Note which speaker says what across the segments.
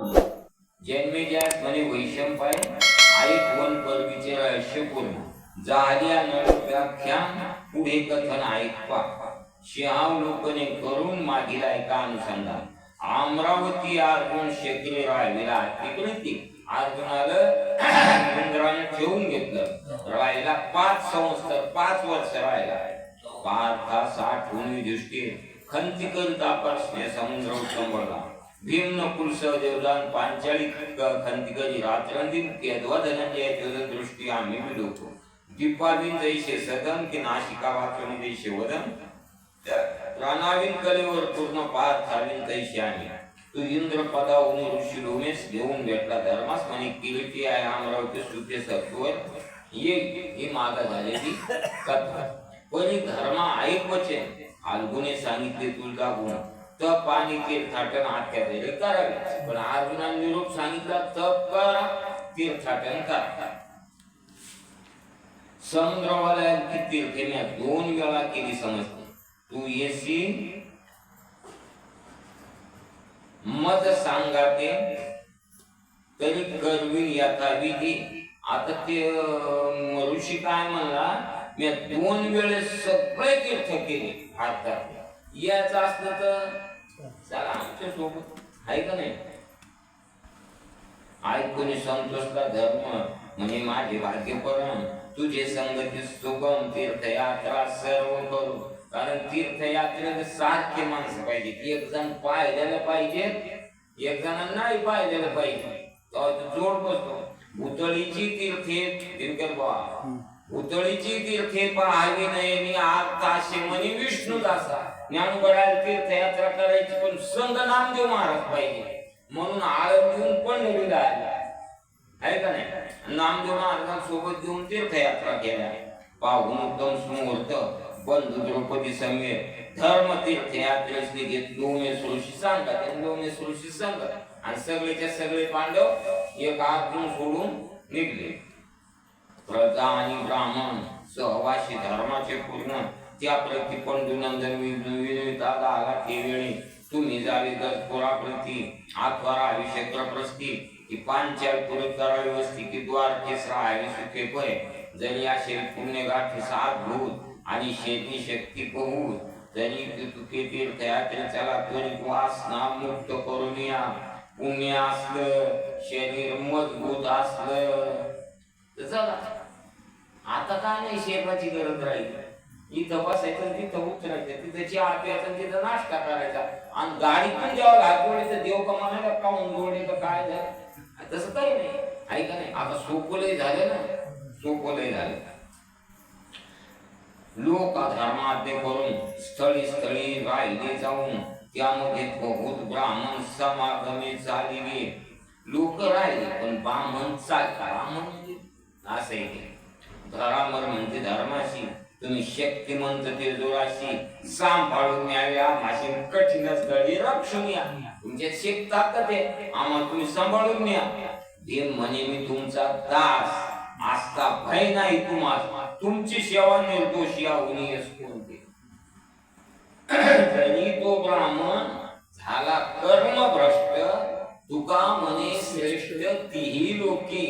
Speaker 1: जन्मेजयास म्हणे वैशंपाय ऐक वन पर्वीचे रहस्य पूर्ण झाल्या न व्याख्यान पुढे कथन ऐकवा शिहावलोकने करून मागील ऐका अनुसंधान अमरावती अर्जुन शेकडे राहिला तिकडे ती अर्जुनाला इंद्राने ठेवून घेतलं राहिला 5 संवत्सर 5 वर्ष राहिला पार्था 60 युधिष्ठिर खंती करिता परस्ने समुद्र उचंबळला भीम नकुल सहदेवदान पांचाळी खंती करी रात्रंदिन केदवा धनंजय दृष्टी आम्ही विलोको दीपाविन जैसे सदन की नाशिका वाचून जैसे वदन प्राणाविन कलेवर पूर्ण पार्थाविन तैसे आम्ही तू इंद्र पदावरून ऋषी लोमेस घेऊन भेटला धर्मास म्हणे किरीटी आहे अमरावती सुखे सत्वर ही मागा झालेली कथा पण धर्मा ऐक वचन फाल्गुने सांगितले तुला गुण तप आणि तीर्थाटन आख्या तरी करावे पण अर्जुनाने निरोप सांगितला तप करा तीर्थाटन करा समुद्रवाला तीर्थे मी 2 वेळा केली समजते तू येसी मत सांगाते तरी करवी यथाविधी आता ते ऋषी काय म्हणला मी 2 वेळेस सगळे तीर्थ केले भारतात याच असलं तर चला आमच्या सोबत आहे का नाही ऐकून संतोषला धर्म म्हणे माझे भाग्य परम तुझे संगती सुगम तीर्थयात्रा सर्व करू कारण तीर्थयात्रेला सारखे माणसं पाहिजे एक जण पाहिलेलं पाहिजे एक जण नाही पाहिलेलं पाहिजे जोड बसतो भूतळीची तीर्थे दिनकर बाबा भूतळीची तीर्थे पाहावी नयनी आताशे म्हणे विष्णुदासा ज्ञानगडाला तीर्थयात्रा करायची पण संग नामदेव महाराज पाहिजे म्हणून आळंद घेऊन पंढरीला आहे का नाही नामदेव महाराजांसोबत घेऊन तीर्थयात्रा केल्या पाहून उत्तम सुमुहूर्त बंधू द्रौपदी समेत धर्म तीर्थयात्रेस घेत लोमेश ऋषी सांगतात लोमेश ऋषी सांगतात आणि सगळेच्या सगळे पांडव एक अर्जुन सोडून निघले प्रजा आणि ब्राह्मण सहवासी धर्माचे पूर्ण त्या प्रति पंडुनंदन विनविता आला ते वेळी तुम्ही जावे गजपुराप्रती आत्वारा अभिषेक प्रस्ती की पांचाल पुरे करावी वस्ती की द्वार केसरा आहे सुखे पय जरी असे पुण्य गाठी 7 भूत आणि शेती शक्ती पहूत तरी तुके तीर्थयात्रे चला त्वरित वासना मुक्त करून या पुण्य असलं शरीर मजबूत असलं चला आता काय नाही शेपाची गरज राहील इथं बसायचं तिथं उतरायचं तिथं चहा प्यायचं तिथं नाश्ता करायचा आणि गाडी पण जेव्हा लागवडी तर देव कमाला पाहून जोडले तर काय झालं तसं काही नाही आहे का नाही आता सोपलंही झालं ना सोपलंही झालं लोक धर्माध्ये करून स्थळी स्थळी राहिले जाऊन त्यामध्ये बहुत ब्राह्मण समागमे चालले लोक राहिले पण ब्राह्मण ब्राह्मण असे धरामर म्हणजे धर्माशी तुम्ही शक्तिमंत ते जोराशी सांभाळून न्याव्या माशी कठीणच गडी रक्षून या तुमच्या शेक ताकद आहे आम्हाला तुम्ही सांभाळून न्या देव म्हणे मी तुमचा दास आस्था भय नाही तुम्हाला तुमची सेवा निर्दोषी होऊन कोणते तरी तो ब्राह्मण झाला कर्म भ्रष्ट तुका म्हणे श्रेष्ठ तीही लोकी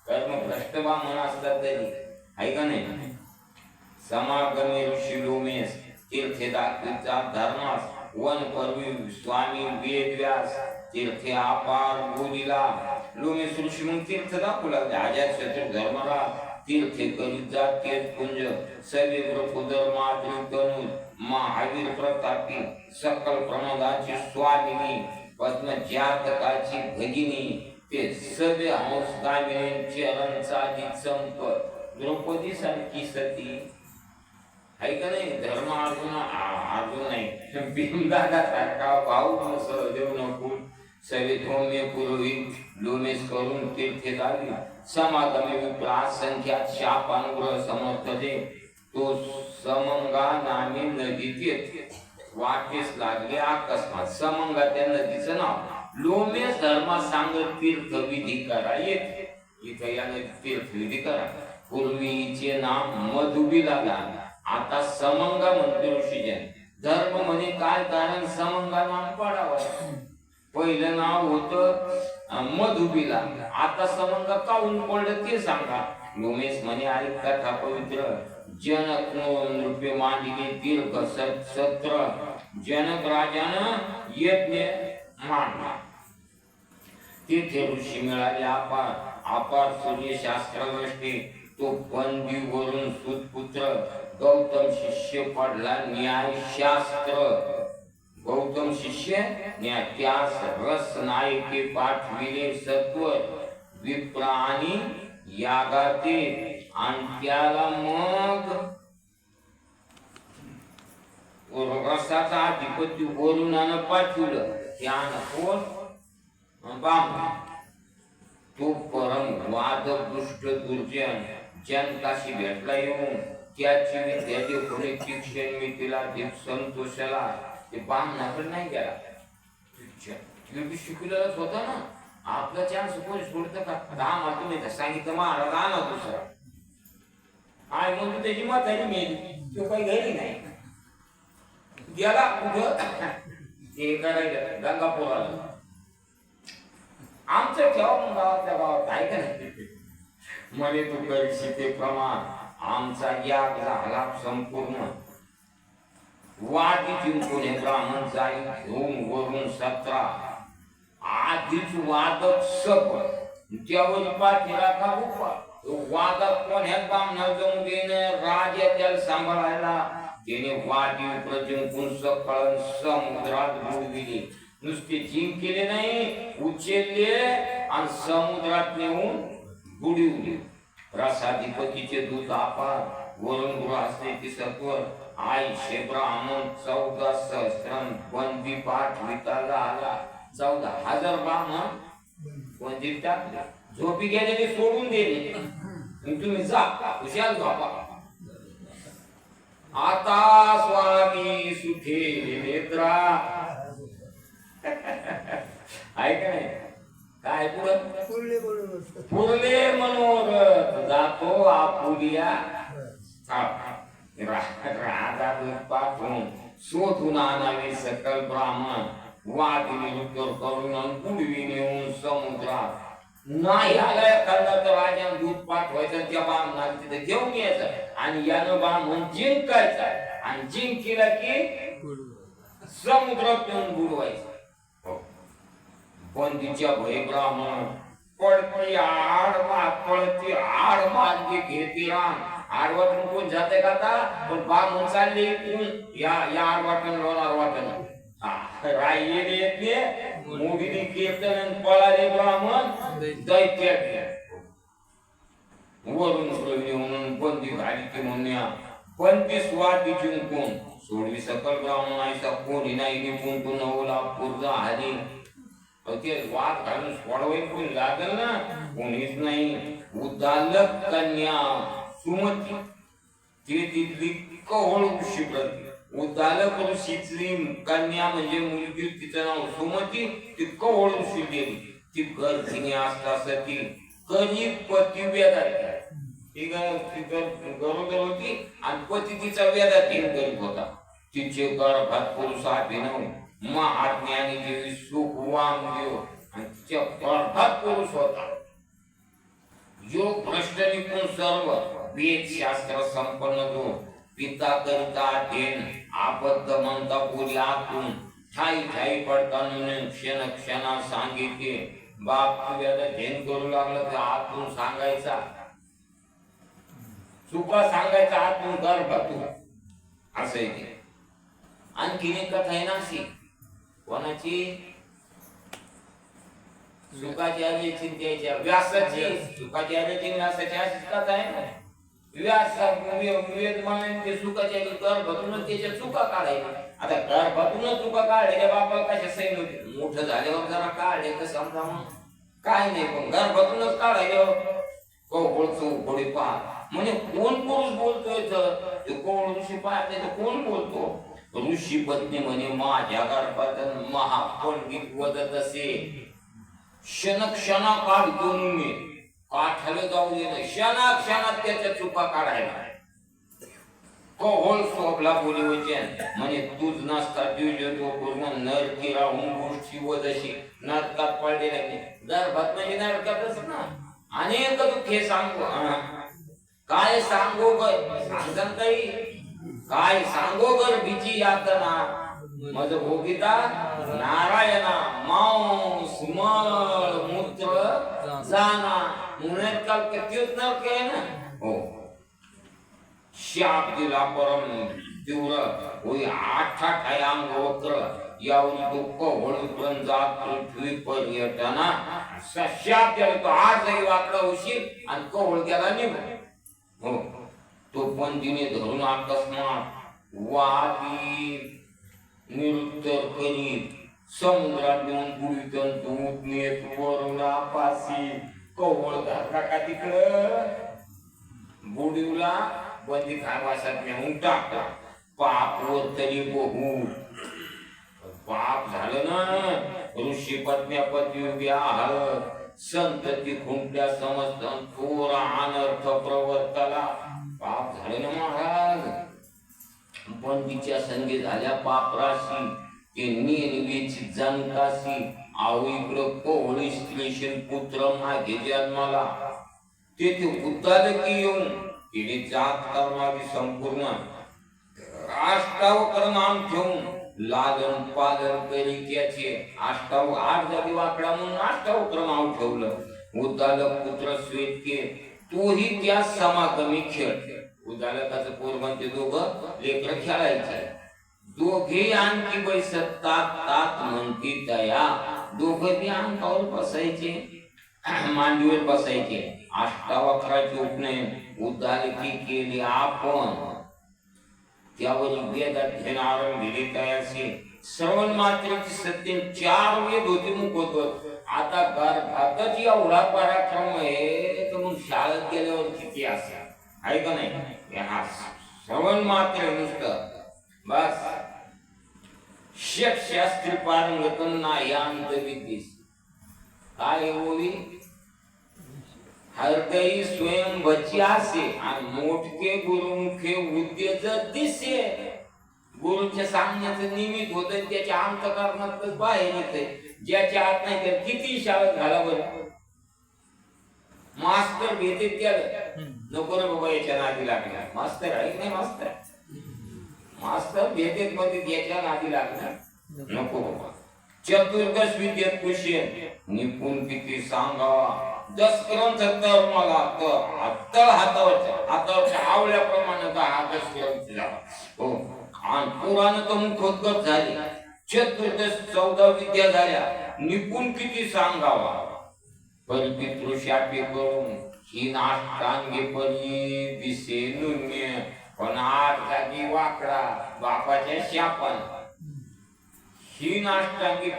Speaker 1: कर्म भ्रष्ट ब्राह्मण असतात तरी आहे का नाही समागमे ऋषी लोमेश तीर्थे दाखविता धर्मास वन पर्वी स्वामी वेदव्यास तीर्थे अपार बोलिला लोमेश ऋषी मग तीर्थ दाखवू लागले आजाद शत्रू धर्मरा तीर्थे करीत जाते कुंज सवेग्र कुदर्माद्री तनू महावीर प्रतापी सकल प्रमोदाची स्वामिनी पद्मजातकाची भगिनी ते सवे हंस गामिनी चरणचा संप द्रौपदी सारखी सती आहे का नाही धर्म अर्जुन नाही भीमदादा सारखा भाऊ सहदेव नकुल सवे धौम्य पुरोहित लोमेश करून तीर्थे जावी समागमे विप्रा संख्यात शापानुग्रह समर्थ दे तो समंगा नामी नदीत वाटेस लागले अकस्मात समंगा त्या नदीचं नाव लोमेश धर्मा सांगत तीर्थ विधी करा येते इथं याने तीर्थ विधी करा पूर्वीचे नाम मधुबीला आता समंगा म्हणते ऋषीजन धर्म म्हणे काय कारण समंगा नाम पडावं पहिलं नाव होतं मधुबिला, आता समंग काऊन पडलं ते सांगा. लोमेश म्हणे ऐक कथा पवित्र, जनक नृपे मांडिले दीर्घ सत्र, जनक राजानं यज्ञ मांडला, तेथे ऋषी मिळाले अपार, अपार सूर्यशास्त्रवृष्टी, तो बंदीवरून सुतपुत्र, गौतम शिष्य पडला न्यायशास्त्र, गौतम शिष्य त्यास रस नायके पाठविले सत्वर, विप्र आणि यागाते, आणि त्याला मग रसाचा अधिपती वरुणानं पाठवलं, त्यानं कोण बाम, तो परम वाददुष्ट दुर्जन जनकाशी भेटला येऊन, त्याची विद्या देखून शिक्षण मी तिला देव संतोषाला, ते बामणाकडे नाही गेला, शिकलेलाच होता ना, आपला चान्स कोणी सोडतं का? राम तुम्ही सांगितलं महाराज आणा दुसरा, आय म्हणून त्याची म्हातारी मेली, तो काही घरी नाही गेला कुठं, ते करायचं गंगापुराला, आमचं ठेवा मग गावातल्या गावात आहे का नाही. म्हणे तू करशी ते प्रमाण, आमचा याग झाला संपूर्ण, वादी जिंकून ब्राह्मण जाई घेऊन वरून 17, आधीच वादक सप, त्यावर पाठीला का उभा, वादक कोण्या ब्राह्मणा जाऊन देणं, राजा त्याला सांभाळायला, त्याने वादी जिंकून सकळ समुद्रात बुडविले, नुसते जिंकले नाही, उचलले आणि समुद्रात नेऊन बुडविले. रसाधिपतीचे दूत अपार, वरून गृहासने सत्वर, आईशे ब्राह्मण 14 सहस्त्रम, बंदी पाठविताला आला, 14,000 ब्राह्मण बंदीत टाकले, झोपी गेलेले सोडून दिले, तुम्ही जा हुशार झोपा, आता स्वामी सुखे नेत्रा. ऐक नाही काय पुरले मनोरथ, जातो आपुलिया राजा पाठवून, शोधून आणावे सकल ब्राह्मण, वादिनी उत्तर करून पुढवी नेऊन समुद्रात, नाही आला एखादा तर राजा दूध पाठवायचं, त्या बामणाला तिथे घेऊन यायचं, आणि यानं बामण जिंकायचा, आणि जिंकला की समुद्रात नेऊन बुडवायचं. बंदीच्या भय ब्राह्मण पडती आड मार्गे घेते राम, आडवाटून कोण जाते का आता, पण ब्राह्मण चालले या आडवाटण लोणार वाटण, राहिले येते मोगिनी कीर्तन पळाले ब्राह्मण दैत्य वरून म्हणून बंदी झाली की म्हणूया, बंदी स्वाती जिंकून सोडवी सकल ब्राह्मण आयसा कोणी नाही निपून तू नवला पूर्जा हरी, ते वाद घालून सोडवायला कोणी लागल ना, कोणीच नाही. उद्दालक कन्या सुमती, ते तिथली कवळ ऋषी प्रती, उद्दालक ऋषीतली कन्या म्हणजे मुलगी, तिचं नाव सुमती, ती कवळ ऋषी देवी, ती गर्भिणी असता सती, कधी पती वेदात, ती गरोदर होती आणि पती तिचा वेदात करीत होता, तिचे गर्भात पुरुष अभिनव महाज्ञानी देवी सुख वामदेव, आणि तिच्या गर्भात पुरुष होता, योग भ्रष्ट निपुण सर्व, वेद शास्त्र संपन्न जो, पिता करिता अध्ययन, आबद्ध म्हणता बोली आतून, ठाई ठाई पडताना क्षण क्षणा सांगितले, बाप तुझ्याला ध्येन करू लागलं तर आतून सांगायचा, चुका सांगायचा आतून गर्भातून, असं आहे. आणखी एक कथा आहे नाशिक, कोणाची, सुखाची आली चिंतेच्या व्यासाची, सुखाची आली व्यासाची अशीच कथा आहे ना. व्यास वेद म्हणून ते सुखाची आली गर्भातूनच त्याच्या चुका काढायच्या, आता गर्भातूनच चुका काढायच्या, बापाला कशा सैन होते, मोठं झाल्यावर जरा काढले तर समजा मग काय नाही, पण गर्भातूनच काढायचं, कोवळ चौघडी पहा, म्हणजे कोण पुरुष बोलतोय तर कोवळ ऋषी पाहते तर कोण बोलतो, ऋषी पत्नी म्हणे माझ्या गर्भात महापंडित वदत असे, क्षणा काढतो मी, काठाला जाऊ दे, क्षणात त्याच्या चुका काढायला, कहोळ शोभला बोली वचन म्हणे तूच नसता दिवजो तो पूर्ण नरकी राहून गोष्टी वदशी नरकात पडले नाही गर्भात म्हणजे नरकातच ना अनेक दुःखे सांगू काय सांगू सांगतात काही काय सांगो गर्भीची यातना मज भोगिता नारायणा मांस मळ मूत्र जाना मुनेत काल कितीच नरक आहे ना हो शाप दिला परम तीव्र होई आठ आहे अंग वक्र यावरी दुःख होळीपर्यंत जात पृथ्वी पर्यटना शाप दिला तो आठ जागी वाकडा होशील आणि कहोळ गेला निघून हो तो पण तिने धरून अकस्मात वादी निरुत्तर करीत समुद्रात येऊन बुडीतन दूध नेत वरुणा पासी कवळ घातला का तिकडं बुडीवला बंदी खावासात नेऊन टाकला पाप वर तरी बहू पाप झालं ना ऋषी पत्न्या पती व्याह संतती खुंट्या समजतन थोरा अनर्थ प्रवर्तला पाप झाले ना महाराज बंदीच्या संगी झाल्या पापराशी ते नेनवेची जनकाशी आऊ इकडं कोहळी स्त्रीशील पुत्र मागे जन्माला तेथे उद्दालकी येऊन तिने जात कर्मावी संपूर्ण अष्टावक्र नाम ठेवून लालन पालन करी त्याचे अष्टाव आठ जागी वाकडा म्हणून अष्टावक्र नाव ठेवलं उद्दालक पुत्र श्वेतके तोही त्या समागमी खेळ उद्दालकाचं पोर म्हणजे दोघं लेकर खेळायचे दोघे आणखी बैसतात तात म्हणती दया दोघं बी अंगावर बसायचे मांडीवर बसायचे अष्टावक्राचे उपनयन उद्दालकी केली आपण त्यावर वेदाध्ययन आरंभिले तयारशी श्रवण मात्रेची सत्य 4 वेद होते मुखोद्गत आता गर्भातच एवढा पराक्रम आहे तर मग शाळेत गेल्यावर किती असा आहे का नाही हा श्रवण मात्र नुसतं बस शास्त्री पारंगतन नाही अंत विद्येस काय बोली हरदई स्वयं बची असे आणि मोठके गुरुमुखे उद्देज दिसे गुरुच्या सांगण्याचं निमित्त होत त्याच्या अंतःकरणात बाहेर येते ज्याच्या आत नाही तर किती शाळेत घाला बरं मास्तर भेटीत गेलं नको रे बाबा याच्या नादी लागला मास्तर आहे नाही मास्तर भेटीत मध्ये याच्या नादी लागला नको बाबा चतुर्दश विद्येत कुशल निपुण किती सांगावा 10 ग्रंथ तर मला तर हातावरच्या आवल्याप्रमाणे का हा 10 ग्रंथ झाला हो आणि पुराण तर मुखोद्गत झाली चतुर्दश 14 विद्या झाल्या निपुण किती सांगावा परिपितृशापी करून ही नाष्टांगी परी दिसे नुन्य पण आठ जागी वाकडा बापाच्या शापन ही नाष्टांगी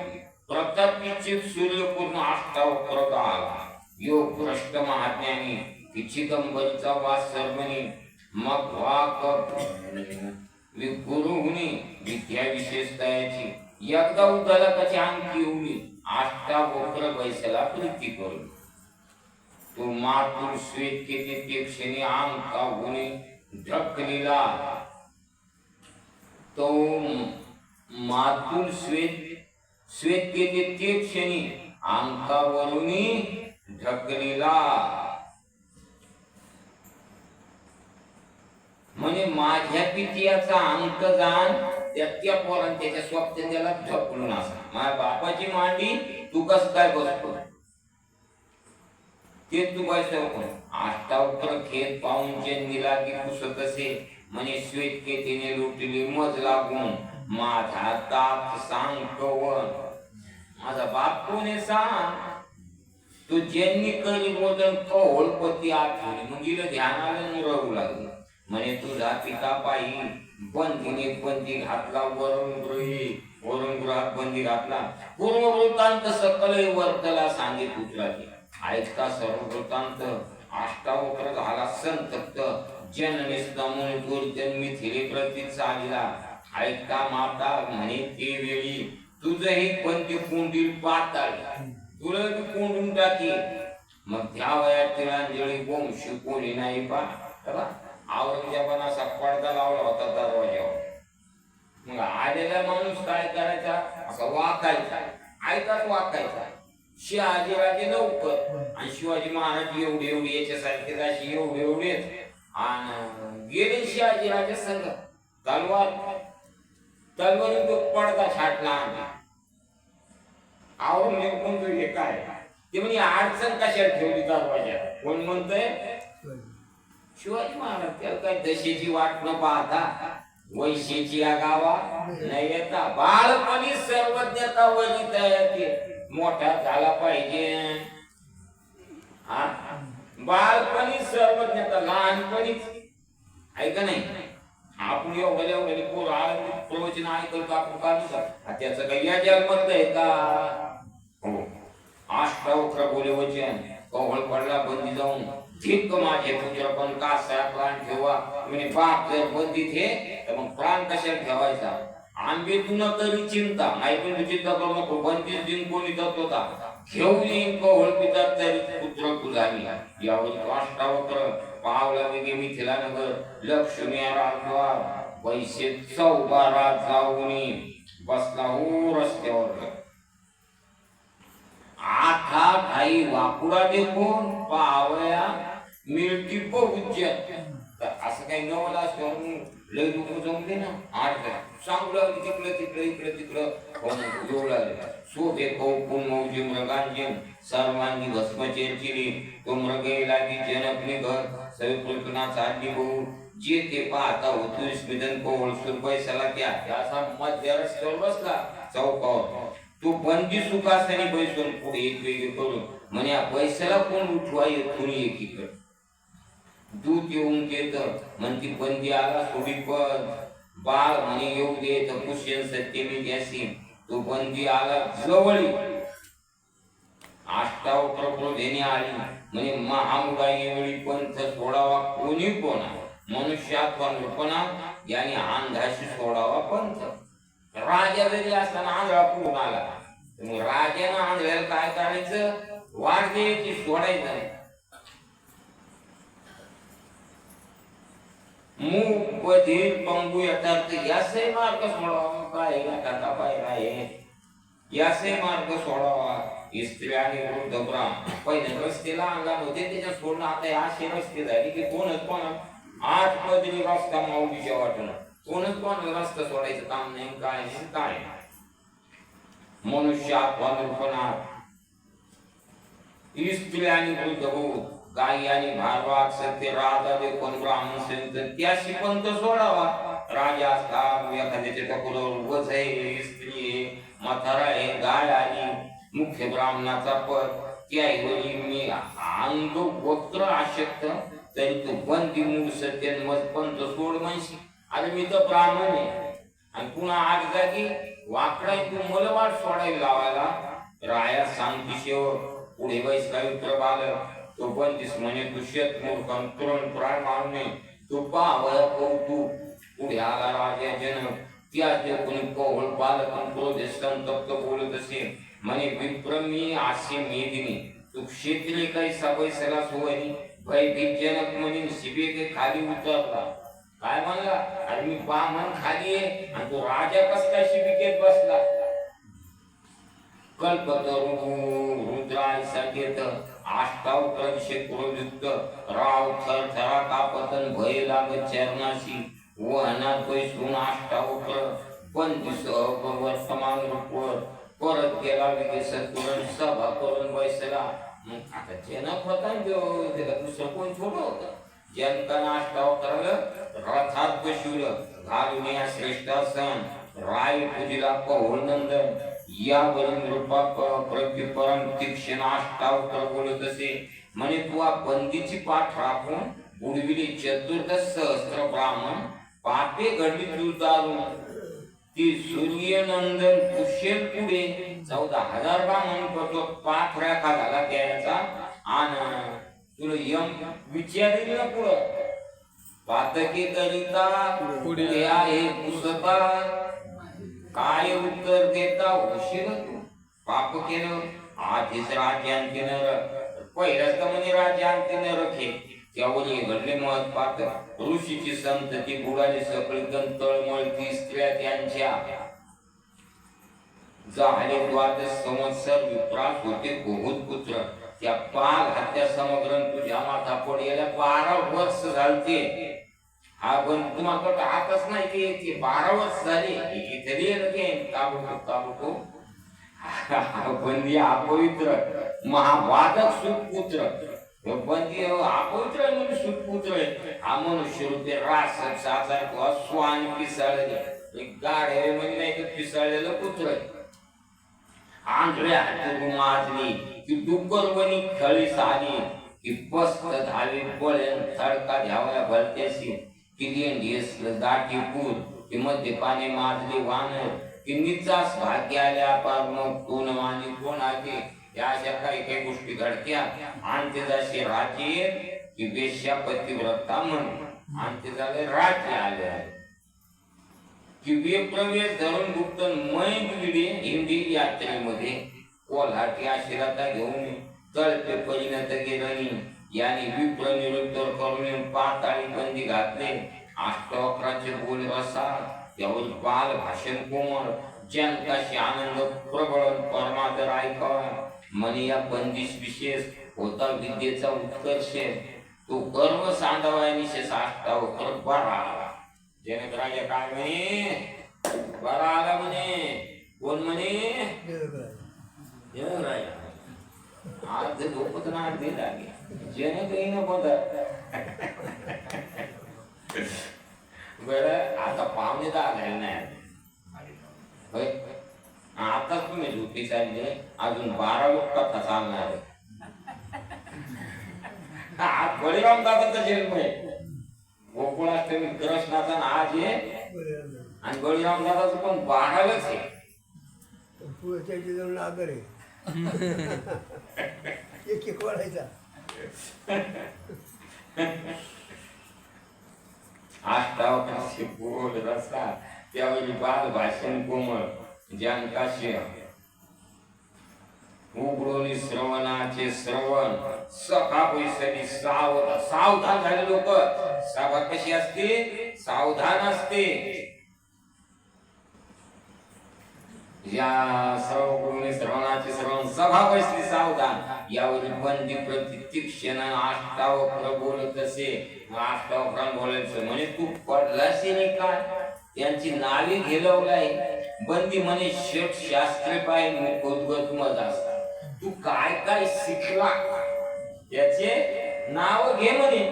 Speaker 1: प्रतापीची सूर्यपूर्ण अष्टावक्र आला योग भ्रष्ट महाज्ञानी चिदंबरीचा वास सर्वनी मग वाक गुरु हुनी विद्या विशेषतायाची एकदा उद्दालकाची अंकी उडी अष्टावक्र बैसला प्रीती करून तो मातूर श्वेत केते ते क्षणी अंका हुनी ढकलीला तो मातूर श्वेत केते ते क्षणी अंकावरुनी ढकलीला म्हणजे माझ्या पित्याचा अंक जाण त्या पोरान त्याच्या स्वप्न त्याला ढकलून असा माझ्या बापाची मांडी तू कस काय बसतो ते तू बसव अष्टावक्र खेत पाहून चंदीला की पुसत असे म्हणे श्वेत केतीने लुटली मज लागून माझा ताप सांग कवन माझा बाप कोणी सांग तो ज्यांनी करी मोदन कहोळपती आठवली मग गेलं ध्यानाला रडू लागलं म्हणे तुझा पिता पायी बंदीने बंदी घातला वरून गृहात बंदी घातला पूर्व वृत्तांत सकल वर्तला सांगित उतराली ऐकता सर्व वृत्तांत अष्टावक्र झाला संतप्त जननिस्तमुन दुर्जन्मी थिरे प्रती चालला ऐकता माता म्हणे ते वेळी तुझही बंदी कोंडील पाताळ तुला बी कोंडून टाकी मग त्या वयात तिलांजली वंश कोणी नाही पा औरंगजेबानं असा पडदा लावला होता दरवाज्यावर. मग आलेला माणूस काय करायचा, असा वाकायचा, ऐकाच वाकायचा. शहाजीराजे लवकर आणि शिवाजी महाराज एवढे एवढे याच्यासारखे अशी एवढे एवढेच. आणि गेले शहाजीराजे संघ तलवार तलवारीत तो पडदा छाटला. औरंगजेब म्हणतो हे काय, ते म्हणजे अडचण कशाला ठेवली दरवाज्यात. कोण म्हणतंय, शिवाजी महाराज. त्याला काय दशेची वाट न पाहता वैश्येची या गावा न येता बाळपणी सर्वज्ञता वरित येते. मोठा झाला पाहिजे, बाळपणी सर्वज्ञता, लहानपणीच ऐका नाही. आपण एवढ्या एवढ्या पोर प्रवचन ऐकतो आपण का, त्याचं काही या जन्मत आहे का. हो, अष्टावक्र बोले वचन कवळ पडला बंदी जाऊन ठीक माझे पुत्र पण कासा प्राण ठेवा. म्हणजे बाप जर बंदीत हे तर मग प्राण कशाला ठेवायचा. आंबे तू न तरी चिंता नाही, पण चिंता करू नको. बंदीत दिन कोणी जात होता घेऊन येईन कवळ पिता तरी पुत्र तुझानी. यावर अष्टावक्र पावला वेगे मिथिला नगर लक्ष्मी राजद्वार पैसे 14 जाऊनी बसला हो रस्त्यावर. आथा ठाई वाकुडा देखून पावया मिळती बहुज्य. असं काही नवला असतं लय लोक जमले ना, आठ चांगलं तिकडं तिकडं इकडं तिकडं जोडलं. शोभे कौकुन मौजी मृगांजिम सर्वांगी भस्मचेरचिरी. तो मृगे लागी जनकने घर सविपुलकना चालली बहु. जे ते पाहता होतो स्मिदन कोवळ सुरपैसाला त्या असा मध्य रस्त्यावर बसला चौकावर. तो बंदी सुखासनी बैसून पुढे एक वेगळे करून म्हणे या पैशाला कोण उठवा येथून एकीकडे. दूध येऊन देत म्हणती बंदी आला सोडी पण बाळ म्हणे येऊ दे तर पुष्यन सत्य मी द्यासी. तो बंदी आला जवळी अष्टावक्र क्रोधेने आली म्हणे महामुडा येवळी पंथ सोडावा कोणी कोणा. मनुष्यात नृपणा याने अंधाशी सोडावा पंथ. राजा जरी असताना आंधळा पुढून आला, राजानं आंधळ्याला काय करायचं, वाट द्यायची, सोडायचं. मूक बधीर पंगू यथार्थ यासे मार्ग सोडावा. काय खाता पाहिला आहे यासे मार्ग सोडावा. स्त्री आणि वृद्ध ब्राह्मण पहिले रस्त्याला अंगात होते त्याच्या सोडणं. आता असे रस्ते झाले की कोणच कोण 8 पदरी रस्ता माऊलीच्या वाटणं. कोणच कोण रस्ता सोडायचं काम नाही. काय काय मनुष्य आत्मनिर्पणा स्त्री आणि वृद्ध भाऊ गाई आणि भारवाक सत्य राजा देखून ब्राह्मण संत त्याशी पंत सोडावा. राजा असता एखाद्याच्या टकुरावर वज आहे, स्त्री म्हातारा आहे, गाय आली मुख्य ब्राह्मणाचा पद त्याऐवजी मी अंग वक्र आशक्त तरी तू बंदी मूळ सत्य मत पंत सोड म्हणशी. अरे मी तर ब्राह्मण आहे आणि पुन्हा आग जागी वाकडाय तू मला वाट सोडायला लावायला. राया सांगती शेव पुढे वैसकावी प्रबाल. तो बंदिस म्हणे तू शेत मूर्ख तरुण प्राण मारणे. तो पावया तू पुढे आला राजा जनक. त्या कोणी कोवळ बालक क्रोधे संतप्त बोलत असे म्हणे विप्रमी आसे मेदिनी. तू क्षेत्री काही सवयसला सोयनी भयभीत जनक म्हणून शिबे खाली उतरला. काय म्हणला, अरे मी ब्राह्मण खाली आहे आणि तो राजा कस काय शिबिकेत बसला. कल्पतरू रुद्रासाठी अष्टावक्र क्रोधयुक्त राव थरथरा कापतन भय लागत चरणाशी. वहनात बैसून अष्टावक्र बंदिस वर्तमान रूपवर परत गेला विगे सत्वरण सभा करून बैसला. मग आता जनक होता त्याला दुसरं कोण थोडं होतं. जनकानं अष्टावक्राला रथात बसवलं घालून या श्रेष्ठ सण राय पूजिला कहोळ नंदन. यावरून रूपा प्रतिपरम तीक्ष्ण अष्टावक्र बोलत असे म्हणे तू बंदीची पाठ राखून बुडविली चतुर्दश सहस्त्र ब्राह्मण पापे घडली तू दारून. ती सूर्यनंदन कुशल पुढे 14,000 ब्राह्मण करतो पाठ राखा झाला त्याचा. आणि तुला यम विचारली ना पुढं पातके करिता पुढे आहे पुसता. काय उत्तर देता होशील तू पाप केलं आधीच राज्यांती नर. पहिल्याच तर म्हणे राज्यांती नरखे त्यावर हे घडले मत पाहत ऋषीची संतती बुडाली सकळी तळमळती स्त्रिया त्यांच्या झाले द्वादश संवत्सर विप्रास होते बहुत पुत्र त्या पाल हत्या समग्र तुझ्या माथा पडलेल्या 12 वर्ष झालते हा पण तुम्हाला हातच नाही ते 12 वर्ष झाले इथे लगे ताबडतोब बंदी अपवित्र महावादक सुपुत्र बंदी अपवित्र म्हणून सुपुत्र हा मनुष्य रूपे रास सासारखो अस्वान पिसाळले गाढे म्हणजे नाही तर पिसाळलेलं पुत्र आंधळ्या हातून माजली की डुक्करवणी खळी साली की पस्त धावे पळेन थडका घ्यावया भलत्याशी की लेंडीस दाटी पूर की मध्ये पाने माजली वानर की निचास भाग्य आल्या पार मग कोण मानी कोण आले या अशा काही गोष्टी घडत्या आणि ते जसे राजे की वेश्या पतिव्रता म्हणून आणि ते झाले राज्य आले की विप्रवेश धरून गुप्त मै बिडी हिंदी यात्रेमध्ये कोल्हाटी आशीर्वादा घेऊन तळपे परिणत गेलनी याने विप्र निरुत्तर करून पाताळी बंदी घातले अष्टवक्राचे बोल रसा त्यावर बाल भाषण कोमळ जनताशी आनंद प्रबळ परमादर ऐकावा म्हणे या बंदिश विशेष होता विद्येचा उत्कर्ष तो गर्व सांडावा निशेष अष्टावक्र बरा जनकराजा काय म्हणे बरा आला म्हणे कोण म्हणे जनकराजा आज झोपत ना दिला जनक येईन बघ बरं आता पाहुणे झाले नाही आता तुम्ही झोपी चालले अजून 12 लोक कथा चालणार आज बळीराम दादाचा जन्म आहे गोकुळाष्टमी कृष्णाचा आज आहे आणि बळीराम दादाचं पण 12लाच आहे
Speaker 2: आदर आहे एक वाढायचा
Speaker 1: अष्टावक्राचे बोल रसा त्यावेळी बाल भाषण कोमळ जानकाश्य उघडून श्रवणाचे श्रवण सखा पैसली सावधान झाले लोक सभा कशी असते सावधान असते या सर्व श्रवणाचे श्रवण सभा बसली सावधान यावरील बंदी प्रति तीक्ष्ण अष्टावक्र बोलत असे अष्टावक्रान बोलायचं म्हणे तू पडलाशी नाही काय त्यांची नावे घेलवलाय बंदी म्हणे षट शास्त्र पाय मुखोद्गत मज असतात तू काय काय शिकला त्याचे नाव घे म्हणे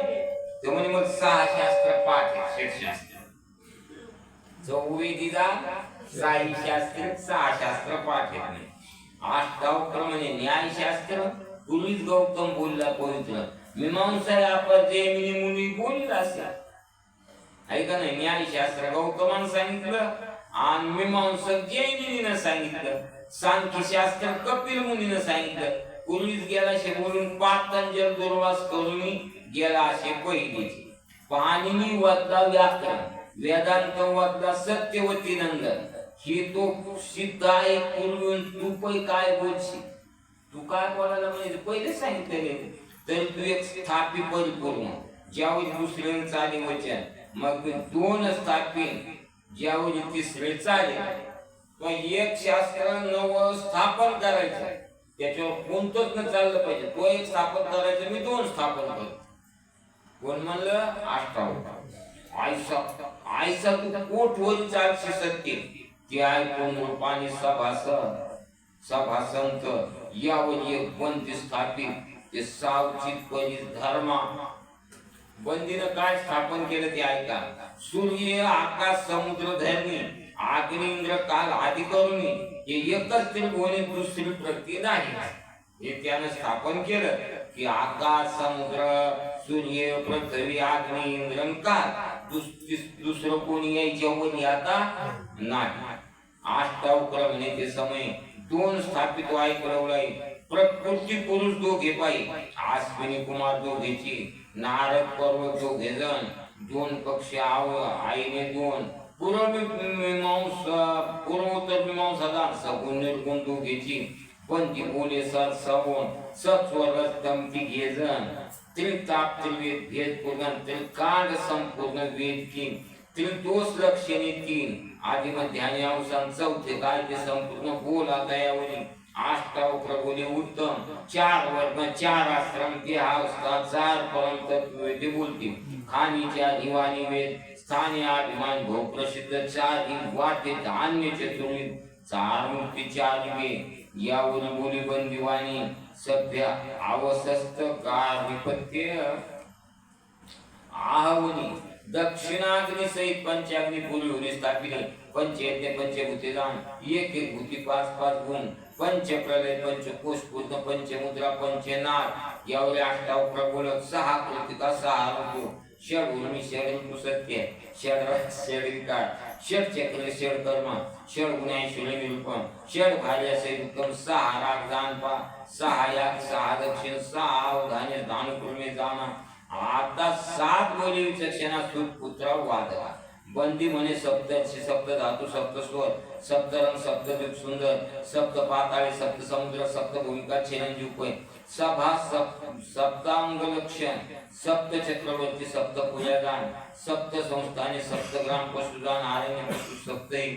Speaker 1: तो म्हणे मग 6 शास्त्र पाठ षट शास्त्र चौवेदीदा 6 शास्त्र 6 शास्त्र पाठ आहे अष्टावक्र म्हणे न्यायशास्त्र पूर्वीच गौतम बोलला पवित्र मीमांसा आपण जैमिनी मुनी बोलला असेल ऐका नाही न्यायशास्त्र गौतमानं सांगितलं आणि मीमांसक जैमिनीनं सांगितलं सांख्यशास्त्र कपिल मुनीनं सांगितलं पूर्वीच गेला शे बोलून पातंजल दुर्वास करून गेला असे पहिलीचे पाणिनी वदला व्याकरण वेदांत वदला सत्यवती नंदन ही तो सिद्ध आहे पूर्वी तू पै काय बोलशी तू काय बोलायला म्हणजे पहिले सांगितले तर तू एक स्थापी परिपूर्ण ज्यावेळी दुसऱ्याने चाले वचन मग 2 स्थापीन ज्यावेळी तिसरे चाले तो एक शास्त्र नव स्थापन करायचं त्याच्यावर कोणतंच न चाललं पाहिजे तो एक स्थापन करायचं मी 2 स्थापन करतो कोण म्हणलं अष्टावक्र आयसा तू कोठवर चालशी सत्य ते ऐकून रूपाने सभासंत यावर एक बंदी स्थापित ते सावचित परी धर्मा बंदीनं काय स्थापन केलं ते ऐका सूर्य आकाश समुद्र धरणी अग्नि इंद्र काल आदि करुणी हे एकच त्रिभुवने दुसरी प्रती नाही हे त्यानं स्थापन केलं की आकाश समुद्र सूर्य पृथ्वी अग्नि इंद्र काल दुसरं कोणी यायच्या वरी आता नाही अष्टावक्र ते समय 2 स्थापित ऐकवलाय प्रकृती पुरुष दोघे पायी अश्विनी कुमार दोघेची नारद पर्वत दोघे जण 2 पक्ष आईने 2 पूर्वोत्तर मीमांसा सगुण निर्गुण दोघेची पंथी बोले सर सवोन सत्स्वर्ग तमती घेजन त्रिताप त्रिवेद भेद पूर्ण त्रिकांड संपूर्ण वेद की त्रिदोष लक्षणे तीन आदि मध्याने अवसान चौथे काय ते संपूर्ण बोला दयावरी अष्टाव प्रबोधे उत्तम चार वर्ण चार आश्रम ते अवस्था चार परम तत्व ते बोलतील खानीच्या दिवाणी वेद स्थानी अभिमान भो प्रसिद्ध चार वाटे धान्य चतुर्विद चार मूर्ती चार दिवे यावर बोली बंदिवाणी सभ्य अवसस्त कार विपत्य आहवनी दक्षिणाग्नी सहित पंचाग्नी पूर्वी स्थापिले पंचयज्ञ पंचभूते जाण एक एक भूती पाच पाच गुण पंच प्रलय पंचकोश पूर्ण पंचमुद्रा पंचनाद यावर अष्टाव प्रबोधक सहा कृतिका सहा ऋतू षड उर्मी षड ऋतू सत्य षड षड विकार षड चक्र षड कर्म षड गुणाय षड निरूपम षड भार्या सैरुक्तम सहा राग जानपा सहा याग सहा दक्षिण सहा अवधान्य दानकुर्मे जाना आता सात बोली विचक्षणा सूत पुत्र वादवा बंदी म्हणे सप्तर्षी सप्त धातु सप्त स्वर सप्तरंग सप्तद्वीप सुंदर सप्त पाताळे सप्त समुद्र सप्त भूमिका चिरंजीव सभा सप्तांग लक्षण सप्त चक्रवर्ती सप्त पूजादान सप्त संस्थाने सप्त ग्राम पशुदान आरण्य पशु सप्तही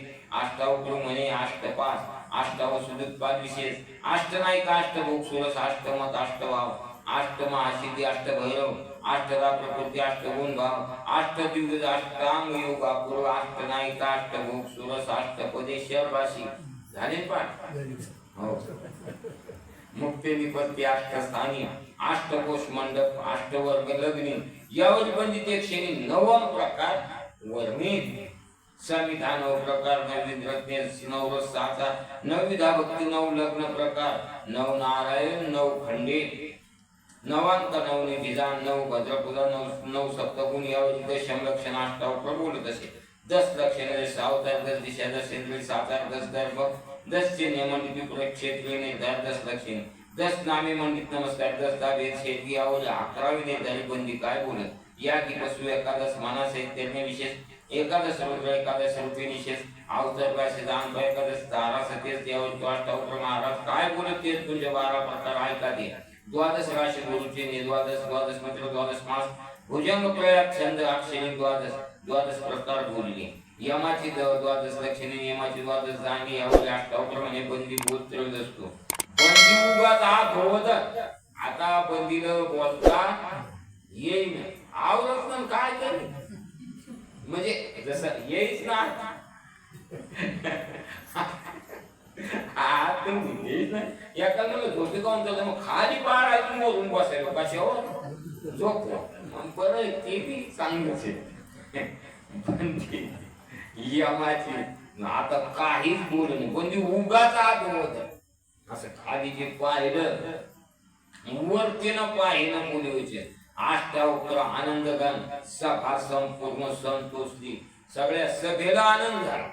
Speaker 1: अष्टावक्र म्हणे अष्टपास अष्टावसुदुत्पाद विशेष अष्टनायक अष्टभोग सुरस अष्टमत अष्टभाव अष्टमहासिद्धी अष्टभैरव अष्टदा प्रकृती अष्टगुण भाव अष्टदिग्गज अष्टांग योगा पूर्व अष्टनायिका अष्टभोग सुरस अष्टपदे शर्वाशी झाले पाठ हो मुक्ती विपत्ती अष्टस्थानी अष्टकोश मंडप अष्टवर्ग लग्नी यावर बंदित क्षणी नवम प्रकार वर्णित संविधान प्रकार नवविद्रज्ञ नवरस साचा नवविधा भक्ती नव लग्न प्रकार नव नारायण नव खंडे नवांक नवनिधी जाण नव भद्रपूजा नव सप्तगुण यावर दशम लक्षण अष्टाव प्रबोलत असे 10 लक्षण सावतार 10 दिशा 10 इंद्रिय सातार 10 दर्भ 10 चिन्ह मंडित प्रक्षेत्र निर्धार 10 लक्षण 10 नामे मंडित नमस्कार 10 ताबेत शेती यावर 11वी निर्धारित बंदी काय बोलत या की पशु एकादश माना साहित्य विशेष एकादश रुद्र एकादश रूपी निशेष अवतार भाषे दान एकादश तारा सतेज यावर अष्टावक्र महाराज काय बोलत ते तुझे 12 प्रकार ऐका दे द्वादश राशि गुरुचे द्वादश द्वादश मित्र द्वादश मास भुजंग प्रयाग छंद अक्षरी द्वादश प्रकार बोलले यमाची द्वादश लक्षणे यमाची द्वादश जाणी यावर अष्टावक्र म्हणे बंदी बोध असतो बंदी उगाच हा धोवत आता बंदीला बोलता येईल आवरत काय कर म्हणजे जसं येईच ना एखाद्याला झोपी काऊन चालतं मग खाली पाड ऐकून बोलून बसायला कशावर झोप मग बरं ते बी चांगलंच आहे यमाची आता काहीच बोलू नये बंदी उगाच आत होत असं खाली जे पाहिलं वरती न पाहिलं बोलवायचे अष्टावक्र आनंदगण सभा संपूर्ण संतोषली सगळ्या सभेला आनंद झाला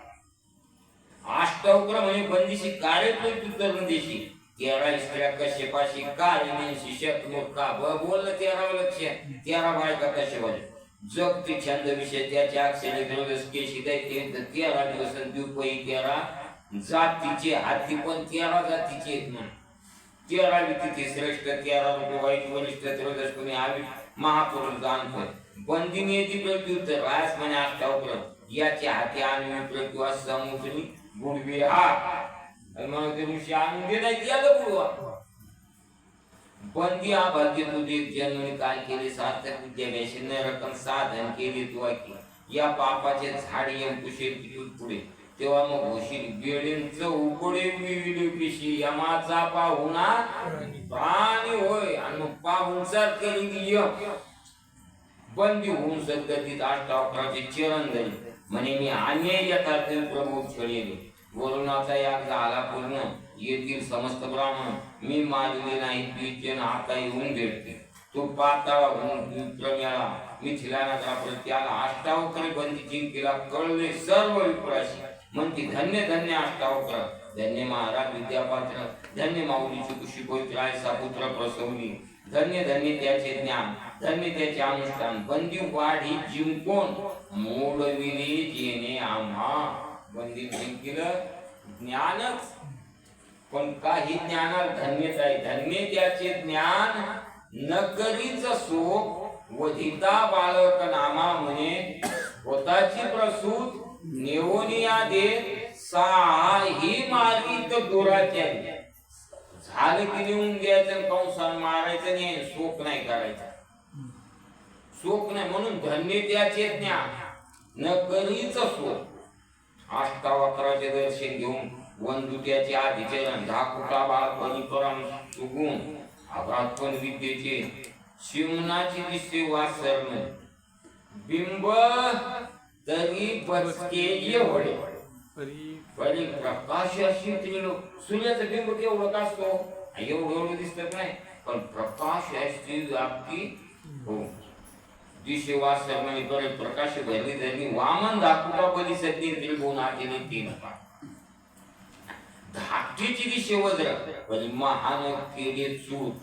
Speaker 1: अष्टावक्र म्हणजे बंदिशी कार्यकृती तरुण देशी 13 स्त्रिया कश्यपाशी कालिनीशी शतमूर्खा बोललं 13 लक्ष 13 बायका कश्यपाशी जग ते छंद विषय त्याच्या अक्षरे द्रोदस केशी दैत्य 13 दिवस द्विपई 13 जातीचे हाती पण 13 जातीचे आहेत म्हणून 13 तिथी श्रेष्ठ 13 रुपये वाईट वरिष्ठ त्रोदश कोणी आवी महापुरुष दान बंदिनी येते प्रत्युत्तर रास म्हणे अष्टावक्र याच्या हाती आणून प्रत्यु समुद्री गुडवी हा म्हणून ते ऋषी आणून देता याला बुडवा बंदी हा भाग्य तुझे जन्मने काय केले सार्थक विद्याभ्यासाने रकम साधन केले तू ऐकले या पापाचे झाड यम कुशेल पुढे तेव्हा मग होशील बेडींच उघडे विविले पिशी यमाचा पाहुणा प्राणी होय आणि मग पाहुणचार केली की यम बंदी होऊन सद्गतीत अष्टावक्राचे चरण धरले म्हणे मी अन्याय यथार्थ प्रभू छळेले वरुणाचा याग झाला पूर्ण येथील समस्त ब्राह्मण मी मारले नाही द्विजन आता येऊन भेटते तो पाताळाहून विप्र मिळाला मिथिलानाचा त्याला अष्टावक्र बंदी जिंकेला कळले सर्व विप्राशी म्हणते धन्य धन्य अष्टावक्र धन्य महाराज विद्यापात्र धन्य माऊलीची कुशी पवित्र सापुत्र प्रसवली धन्य धन्य त्याचे ज्ञान धन्य त्याचे अनुष्ठान बंदी वाढी जिंकून मोडविले जेणे आम्हा बंदी जिंकिलं ज्ञानच पण काही ज्ञानाला धन्यता आहे. धन्य त्याचे ज्ञान न करीच सो वधिता बालक नामा म्हणे स्वतःची प्रसूत नेवनिया दे साही मारित दुराचारी. झालं की नेऊन द्यायचं, कंसार मारायचं नाही, शोक नाही करायचा, शोक नाही. म्हणून धन्य त्याचे ज्ञान न करीच शोक. अष्टावक्राचे दर्शन घेऊन वंदुत्याचे आदिचरण धाकुटा बाळपणी परम सुगुण अभ्रातपण विद्येचे शिवनाची दिसते वासरण बिंब तरी बचके एवढे परी प्रकाश अशी सूर्याचं बिंब केवढं का असतो, एवढं एवढं दिसत नाही, पण प्रकाश अशी व्याप्ती हो दिशे वासरणे परत प्रकाश भरली धरली वामन धाकुटा बली सती त्रिभुवन आदिने तीन धाकटीची दिशे वज्र परी महान केले सूत.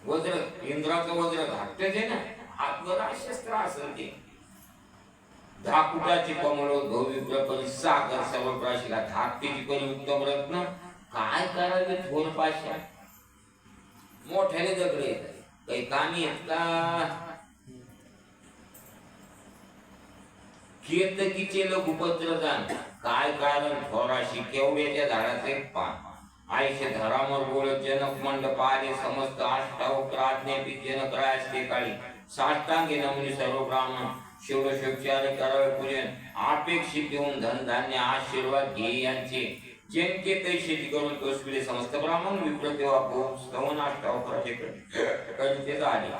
Speaker 1: वज्र इंद्राचं वज्र धाकटच आहे ना, हातवर शस्त्र असेल ते. धाकुटाची कमळ भव्य प्रपरी सागर सर्व प्राशिला धाकटीची परी उत्तम रत्न काय करावे थोर पाशा. मोठ्याने दगडे काही कामी आहेत का. केतकीचे लघुपत्र जाण काय कारण थोराशी केवढ्याच्या झाडाचे पान. आयुष्य धरामर बोलत जनक मंडप आले समस्त अष्टावक्र आज्ञापी जनक रायसते काळी साष्टांगे नमुनी सर्व ब्राह्मण शिवशोपचार करावे पूजन अपेक्षित देऊन धन धान्य आशीर्वाद घे यांचे जेमके तैसे करून तोसविले समस्त ब्राह्मण विप्र तेव्हा स्तवन अष्टावक्राचे कळते आले.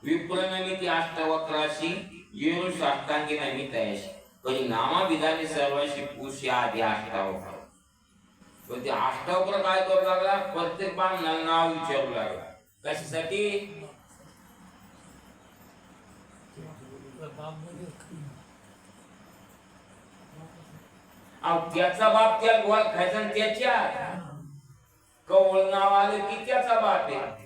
Speaker 1: विप्र नमिती अष्टावक्राशी येऊन साष्टांगे नमितायशी कधी नामा विधाने सर्वांशी पुष्य आधी अष्टावक्र. पण ते अष्टावक्र काय करू लागला, प्रत्येक ब्राह्मणाला नाव विचारू लागला. कशासाठी. त्याचा बाप त्या गोळ खायचा त्याच्या कवळ नाव आलं की त्याचा बाप आहे.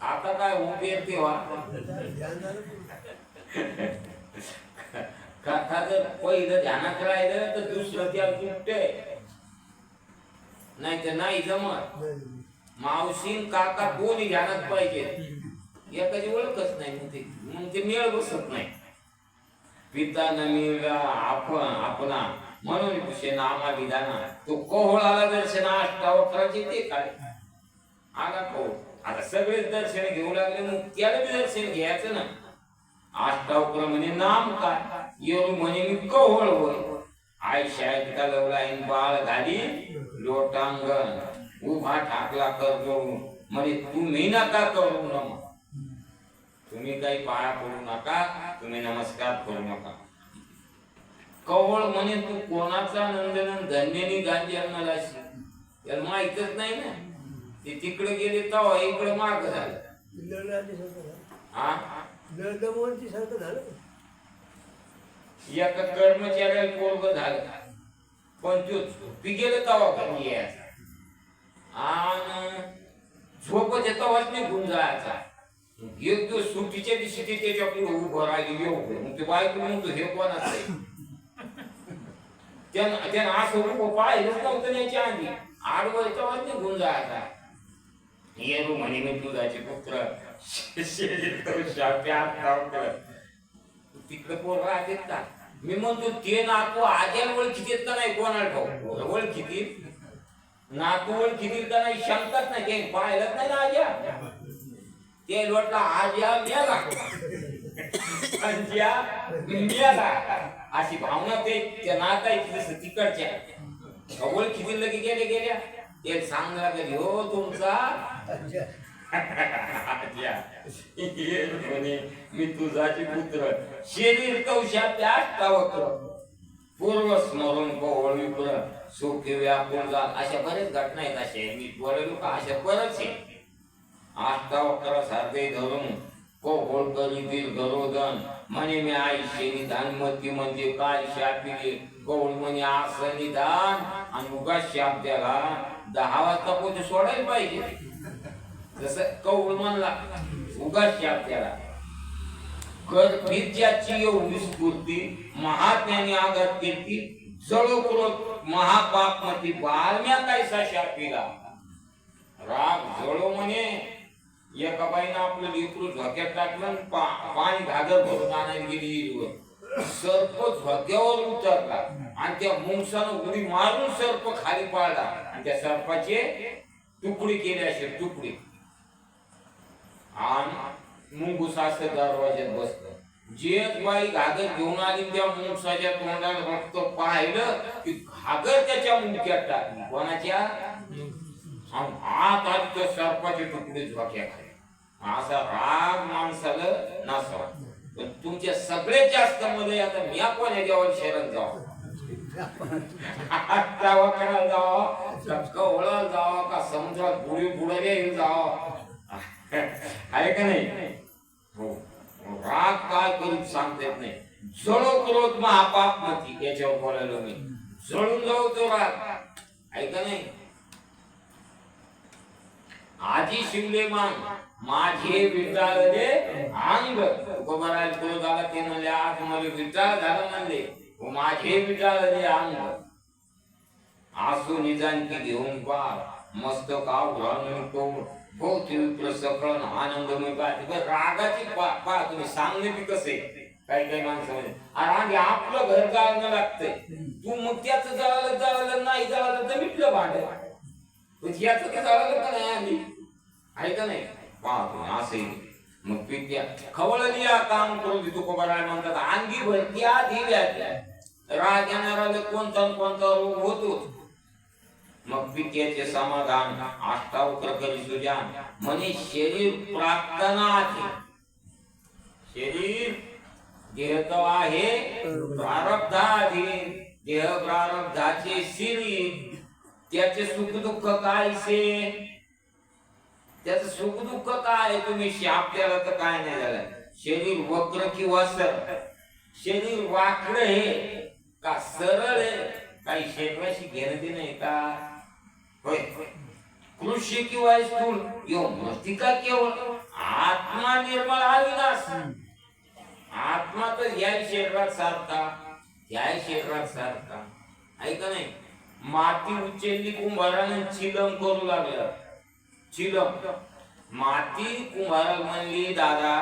Speaker 1: आता काय उभे तेव्हा कथा जर पहिलं ध्यानात राहिलं तर दुसरं त्या तुटते नाही तर नाही जमत. मावशी काका कोणी ध्यानात पाहिजे, एखादी ओळखच नाही मग ते मेळ बसत नाही. पिता न मिळला आपणा म्हणून नामा विधाना तो कोहळाला दर्शन अष्टावक्राचे ते काय आला कोहळ. आता सगळेच दर्शन घेऊ लागले मग त्याला बी दर्शन घ्यायचं ना. अष्टावक्र म्हणे नाम काय, येऊ म्हणे मी कोहळ होय. आई शाळेत लवला बाळ घाली लोटांगण उभा ठाकला करतो म्हणे तुम्ही नका करू नम. तुम्ही काही पाया पडू नका, तुम्ही नमस्कार करू नका. कवळ म्हणे तू कोणाचा नंदनंद धन्यनी गांधी अन्नलाशी. त्याला माहितच नाही ना, ते तिकडे गेले तेव्हा इकडे माग झालं. एका कर्मचाऱ्याला पोरग झालं पण ती गेलं तेव्हा कमी यायचा आणि झोपच तेव्हाच निघून जायचा. एक दिवस सुट्टीच्या दिवशी ते त्याच्या पुढे उभं राहिली येऊ मग ते बायको म्हणतो हे कोणाच आहे. त्यानं असं उभं पाहिलंच नव्हतं त्याच्या आधी आडवं तेव्हाच निघून जायचा. येरू म्हणे मी तुझाचे पुत्र तिकडे पोर राहतेत का. मी म्हणतो ते नातू आज्या ओळखीत का नाही कोणाला ठाऊ ओळखीतील नातू ओळखीतील का नाही शंकाच नाही. ते पाहिलंच नाही ना आज्या. ते लोटला आज्या मेला अंज्या मेला अशी भावना ते त्या नातायची तिकडच्या ओळखीतील लगे गेल्या ते सांग लागले हो तुमचा मी तुझाचे पुत्र शरीर कौशात अष्टावक्र पूर्व स्मरण कोहळ विप्र सुख व्यापून जा. अशा बरेच घटना आहेत. असे मी बोललो का अशा बरच आहे. अष्टावक्र सारखे धरून कोहळ करीतील गरोदन म्हणे मी आई शेनी दानमती म्हणजे काय शापिले कोहळ म्हणे असं निदान आणि उगा शाप द्याला 10 वाजता पोते सोडायला पाहिजे. जसं कौल म्हणला उगा शाप द्याला कर ज्याची एवढी स्फूर्ती महात्म्याने आघात केली जळो क्रोध महापापमती बालम्या कैसा शापिला. राग जळो म्हणे. एका बाईनं आपलं लेकरू झोक्यात टाकलं आणि पाणी घागर भरून आणायला गेली विहिरीवर. सर्प झोक्यावर उतरला आणि त्या मुंगसानं उडी मारून सर्प खाली पाडला आणि त्या सर्पाचे तुकडे केले असे तुकडे. आणि मुंगूस असं दरवाज्यात बसलं. जे बाई घागर घेऊन आली त्या मुंगसाच्या तोंडाला रक्त पाहिलं की घागर त्याच्या मुंडक्यात टाकली. कोणाच्या? आत आली त्या सर्पाचे तुकडे झोक्या खाली. असा राग माणसाला नसावा. पण तुमच्या सगळ्यात जास्त मध्ये आता मी आपण याच्यावर शरण जावं, जावा करायला जावं, चक्क वळायला जावं का समुद्रात बुडी बुडायला जावं, आहे का नाही? हो. राग काय करून सांगता येत नाही. जळो क्रोध महापाप मती याच्यावर बोलायलो मी. जळून जाऊ तो राग, आहे का नाही? आजी शिवले मान माझे विटाळले अंग. गोबराला क्रोध आला ते म्हणले आज मला विटाळ झालं म्हणले. माझे विटाळले अंग आसू निजांती घेऊन पार मस्तक आवरण भोवती विप्र सकळण आनंदमय पाहते. रागाची पहा तुम्ही सांगणे बी कसे काही काही माणसं म्हणजे राग आपलं घर जाळणं लागतंय. तू मग त्याच जळालं नाही जळालं तर मिटलं भांड. याच जळालं का नाही आम्ही, आहे का नाही? पहा तुम्ही असे मग पित्या खवळलिया काम करून तुकोबराय म्हणतात अंगी भरत्या दिव्या. राग येणारा कोणता कोणता रोग होतो. मग पित्याचे समाधान अष्टावक्र करी सुजान म्हणे शरीर प्रार्थनाचे. शरीर देह तो आहे प्रारब्धाधीन. देह प्रारब्धाचे शरीर त्याचे सुख दुःख कायसे. त्याचं सुख दुःख काय? तुम्ही शाप द्याला तर काय नाही झालं. शरीर वक्र किंवा सरळ. शरीर वाकड आहे का सरळ आहे काही शरीराशी घेणं ते नाही का? होय. कृषी किंवा स्थूल यो मस्तिका केवळ आत्मा निर्मळ अविनाश. आत्मा तर या शरीरात सारखा या शरीरात सारखा, आहे का नाही? माती उचलली कुंभारानं चिलम करू लागला. चिलम माती कुंभार म्हणली दादा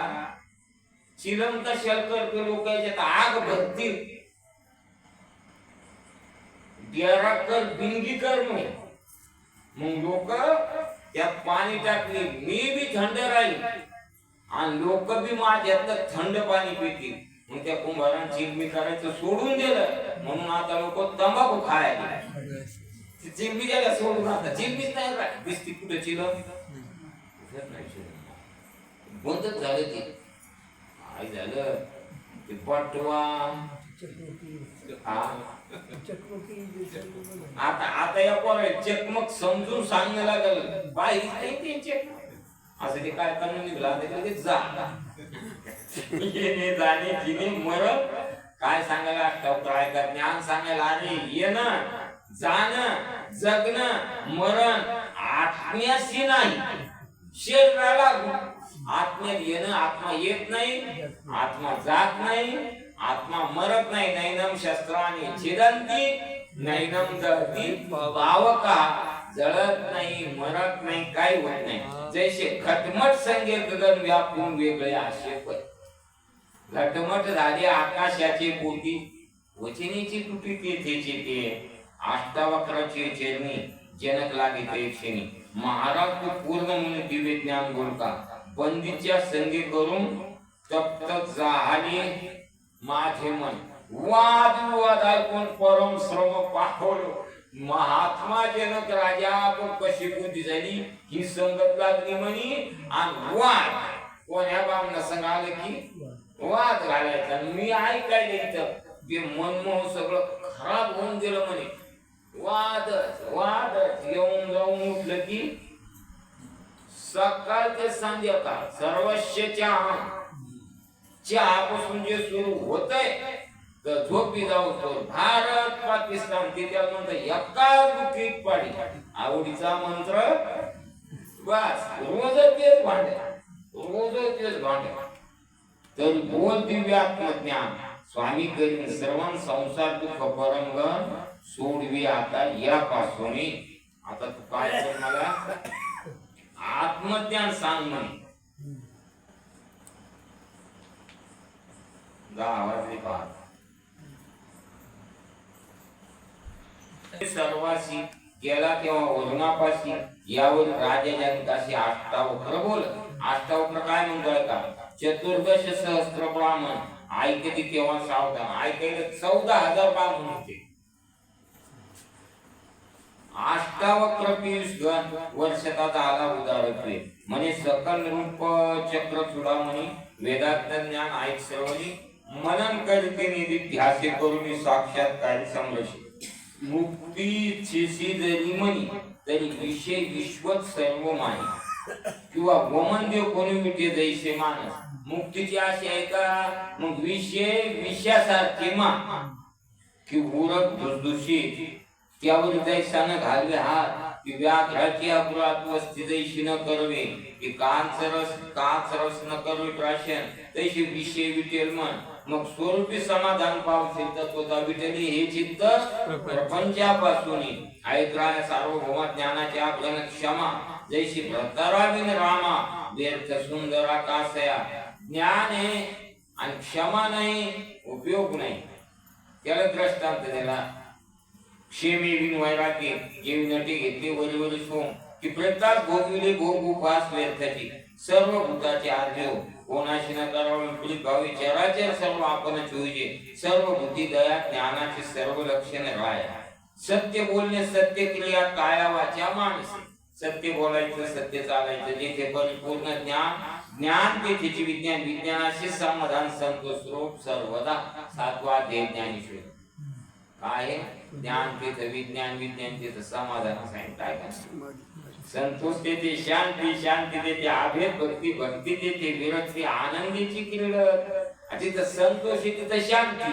Speaker 1: चिलम कशाला करतो लोक याच्यात आग भरतील. डेरा कर बिंगी कर मग लोक त्यात पाणी टाकले. मी बी थंड राहील आणि लोक बी माझ्यात थंड पाणी पितील. मग त्या कुंभारानं चिलमी करायचं सोडून दिलं म्हणून आता लोक तंबाखू खायला. चिलमी द्यायला सोडून आता चिलमीच नाही दिसती कुठे चिलम बंदच झालं. ते काय झालं ते पटवा आता या पोराला चकमक समजून सांगणं लागल. बाई नाही असं ते काय करणं निघला ते जा येणे जाणे जिने मरण काय सांगायला काय का ज्ञान सांगायला. अरे येणं जाणं जगणं मरण आत्म्याशी नाही शरीराला. आत्म्यात येणं आत्मा येत नाही, आत्मा जात नाही, आत्मा मरत नाही. नैनम शस्त्राने छिदंती नैनम जळती पावका. जळत नाही मरत नाही काही होत नाही. जैसे घटमट संगे गगन व्यापून वेगळे आशे पण. घटमट झाले आकाशाचे पोटी वचनीची तुटी तेथेचे ते. अष्टावक्राची चरणी जनक लागे ते क्षणी. महाराज तू पूर्ण म्हणून दिव्य ज्ञान बोलका. बंदीच्या संगी करून तप्त झाले माझे मन. वाद विवाद ऐकून परम श्रम पाठवलो. महात्मा जनक राजा पण कशी बुद्धी झाली ही संगत लागली म्हणी. आणि वाद कोण्या बामना संग आलं की वाद घालायचा. मी ऐकायला इथं ते मनमोह सगळं खराब होऊन गेलं म्हणे. वाद वाद येऊन जाऊन उठलं की सकाळ ते संध्याकाळ सर्वस्व चहापासून जे सुरू होतंय तर झोपी जाऊ तर भारत पाकिस्तान ते त्यानंतर एका दुखीत पाडी आवडीचा मंत्र बस. रोज तेच भांडे रोज तेच भांडे. तर बोल दिव्य आत्मज्ञान स्वामी करीन सर्वान संसार दुःख परमगण सोडवी आता यापासून. आता तू काय कर, मला आत्मज्ञान सांग म्हणे. 10 वाजले पहा. सर्वासी गेला तेव्हा वरुणापाशी यावर राजा जनकाशी अष्टावक्र बोल. अष्टावक्र काय म्हणतोय का? चतुर्दश सहस्त्र ब्राह्मण ऐकते तेव्हा सावधान. ऐकायला 14,000 ब्राह्मण होते. अष्टावक्र पियुष गण वर्षता झाला उदारत्वे म्हणे सकल रूप चक्र चुडा म्हणे वेदांत ज्ञान ऐक सर्वनी मनन करते निधी ध्यासे करून साक्षात्कारी समरशी. मुक्तीची जरी म्हणी तरी विषय विश्वत सर्व माने किंवा गोमन देव कोणी मिटे जैसे मानस. मुक्तीची अशी आहे का? मग विषय विषयासारखे मान कि उरक दुसदुषी त्यावर जैसा न घालवे हात की व्याघ्राची अपुरात वस्ती जैशी न करवे की कांच रस न करवे प्राशन तैसे विषय विटेल मन. मग स्वरूपी समाधान पावसे तत्वता विटेली हे चित्त प्रपंचापासून ऐकराय सार्वभौम ज्ञानाची आभ्रण क्षमा जैशी भ्रतराविन रामा व्यर्थ सुंदरा कासया. ज्ञान आहे आणि क्षमा नाही, उपयोग नाही. त्याला दृष्टांत दिला. क्षेमी बिन वैराग्य जेवी नटी घेतली वरी सोम की प्रताप भोगविले भोग उपास व्यर्थची. सर्व भूताचे आर्जव कोणाशी न करावे विपरीत भावी चराचर सर्व आपण चोईजे. सर्व बुद्धी दया ज्ञानाचे सर्व लक्षण राय. सत्य बोलणे सत्य क्रिया काया वाचा मानसी. सत्य बोलायचं सत्य चालायचं. जेथे परिपूर्ण ज्ञान तेथेचे विज्ञान. विज्ञानाशी समाधान संतोष रूप सर्वदा. 7वा अध्याय ज्ञानेश्वर. काय ज्ञान तेथे विज्ञान, विज्ञान तेथे समाधान. सांगितलं का? संतोष तेथे शांती, शांती तेथे अभेद भक्ती, भक्ती तेथे विरक्ती आनंदीची क्रीडा. तिथं संतोष आहे तिथं शांती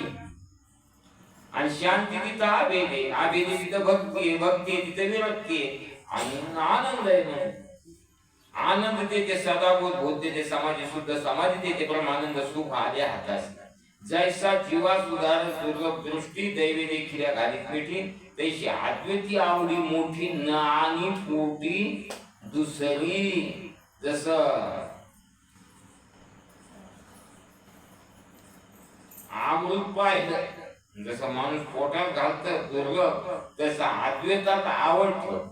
Speaker 1: आणि शांती तिथं अभेद आहे. अभेद तिथं भक्ती आहे, भक्ती आहे तिथं विरक्ती आहे आणि आनंद आहे. म्हणून आनंद तेथे सदाबोध बोध तेथे समाधी शुद्ध समाधी तेथे ब्रह्मानंद सुख आले हातास. जैसा जीवा सुधार दुर्लभ दृष्टी दैवी देखील घालीत मिठी तैशी अद्वितीय आवडी मोठी न आणि पोटी दुसरी. जसं अमृत पाहिलं, जसं माणूस पोटात घालतं दुर्लभ, तसं अद्वैतात आवडतं.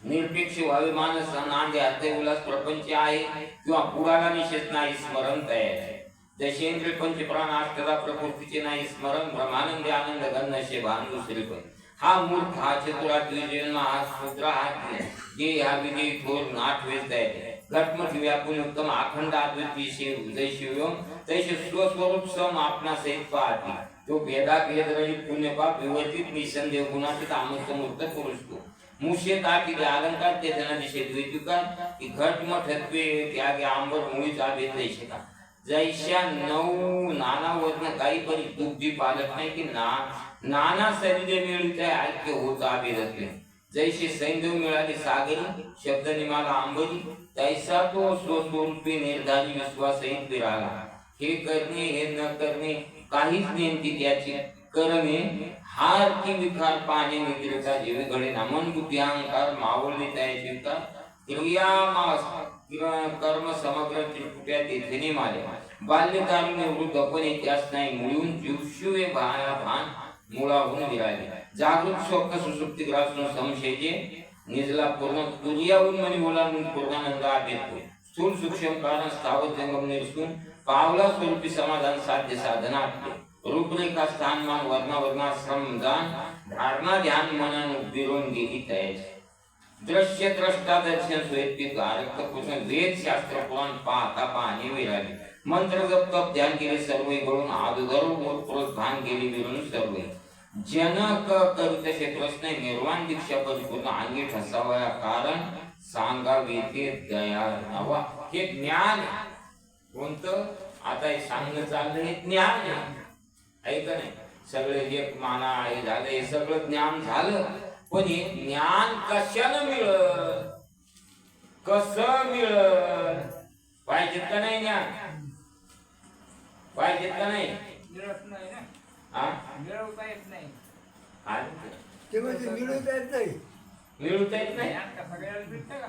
Speaker 1: निरपेक्ष व्हावे मानस नांदे अर्धे उल्हास प्रपंच आहे किंवा पुराला निषेध नाही स्मरण तयार आहे. दशेंद्रिय पंचप्राण अष्टदा प्रकृतीचे नाही स्मरण ब्रह्मानंदी आनंद गणनशे भान दुसरे पण. हा मूर्ख हा चतुरा द्विजन्म हा शूद्र हा जे ह्या विजयी थोर नाट वेचत आहे. घटमट व्यापून उत्तम अखंड अद्वितीय शिव जय शिवम तैसे स्वस्वरूप सम आपणा सहित पाहते. तो भेदा भेद रहित पुण्यपाप विवर्तित निसंदेह गुणातीत अमूर्त मूर्त पुरुष तो. मुशे ताकीले अलंकार ते जन दिशे द्वैतिका की घटमट हत्वे त्यागे आंबर मुळीच भेद नाही शिका. जैशा 9 नाना वर्ण काही परी दुग्धी पालक नाही की नाना शरीरे मिळवित आहे ऐक्य होत अभेदत्वे. जैसे सैंधव मिळाली सागरी शब्द निमाला आंबरी तैसा तो स्वस्वरूपी निर्धारी विश्वासहित विराला. हे करणे हे न करणे काहीच नेमकी त्याची. करणे हार की विकार पाणी निद्रेचा जीवी घडे ना. मन बुद्धी अहंकार मावळली त्याची विकार क्रिया कर्म समग्र त्रिपुट्या तेथे माले. बाल्यकालीने वृद्धपणे त्यास नाही मुळून जीवशिवे भान मुळाहून विराले. जागृत स्वप्न सुसुप्ती ग्रासून संशयजे निजला पूर्ण तुर्याहून मनी ओलांडून पूर्णानंद अभेदतो. स्थूल सूक्ष्म कारण स्थावर जंगम निरसून पावला स्वरूपी समाधान साध्य साधनात्मे. रूपरेखा स्थानमान वर्णाश्रम दान धारणा ध्यान मनन विरून गेली तयाची. दृश्य द्रष्टा दर्शन स्वैतिक आरक्त पुरुष वेद शास्त्र पुराण पाहता पाहणे विराले. मंत्र जप तप ध्यान केले सर्व गळून आदुधरू प्रोत्साहन गेली विरून सर्व. जनक करू तसे प्रश्न निर्वाण दीक्षा परिपूर्ण अंगी ठसावया कारण सांगावे ते दया नवा. हे ज्ञान कोणतं आता हे सांगणं चाललं हे ज्ञान आहे का नाही. सगळे एक माना आहे झालं हे सगळं ज्ञान झालं. पण हे ज्ञान कशानं मिळत कसं मिळत पाहिजे का नाही. ज्ञान पाहिजे का नाही.
Speaker 2: मिळत नाही ना,
Speaker 1: हा
Speaker 2: मिळवता येत नाही.
Speaker 3: ते म्हणजे मिळवता येत नाही.
Speaker 1: मिळवता येत नाही
Speaker 2: ज्ञान का सगळ्याला भेटतं का?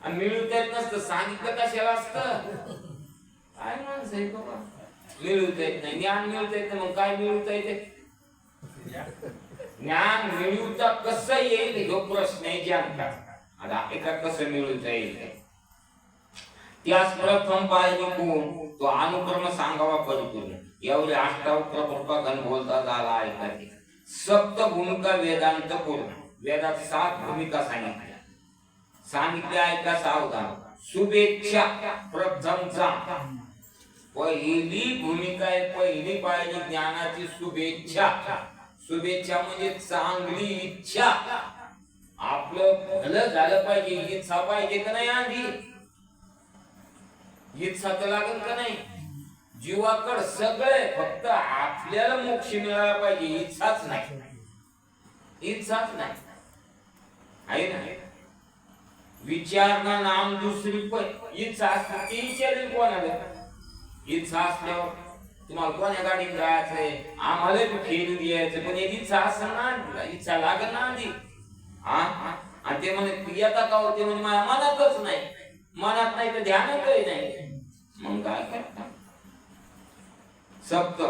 Speaker 1: आणि मिळवता येत नसतं सांगितलं कशाला असतं? काय माणसं आहे बाबा, मिळवता येत नाही, ज्ञान मिळवता येत नाही, मग काय मिळवता येते? ज्ञान मिळवता कसं येईल हा प्रश्न आहे ज्ञानचा. आता एका कसं मिळवता येईल? त्यास प्रथम पाहिजे कोण? तो अनुक्रम सांगावा परिपूर्ण. एवढे अष्टावक्र कृपा घन बोलता झाला ऐकायचे. सप्त भूमिका वेदांत पूर्ण. वेदात 7 भूमिका सांगितल्या ऐका सावधान. शुभेच्छा प्रथमचा पहिली भूमिका आहे, पहिली पाहिजे ज्ञानाची शुभेच्छा. शुभेच्छा म्हणजे चांगली इच्छा, आपलं भलं झालं पाहिजे, इच्छा पाहिजे का नाही? आधी इच्छा तर लागेल का नाही? जीवाकड सगळे, फक्त आपल्याला मोक्ष मिळाला पाहिजे, इच्छाच नाही. इच्छाच नाही आहे ना. विचारणा नाम दुसरी पण इच्छा असते ती विचारेल कोणाला? इच्छा असल्यावर तुम्हाला कोण्या गाडीत जायचंय, आम्हाला फेरी द्यायचं, पण एक इच्छा असं ना, इच्छा लागेल ना आधी. आणि ते म्हणे येता का होते म्हणजे माझ्या मनातच नाही, मनात नाही तर ध्यानातही नाही, मग काय करता? सप्त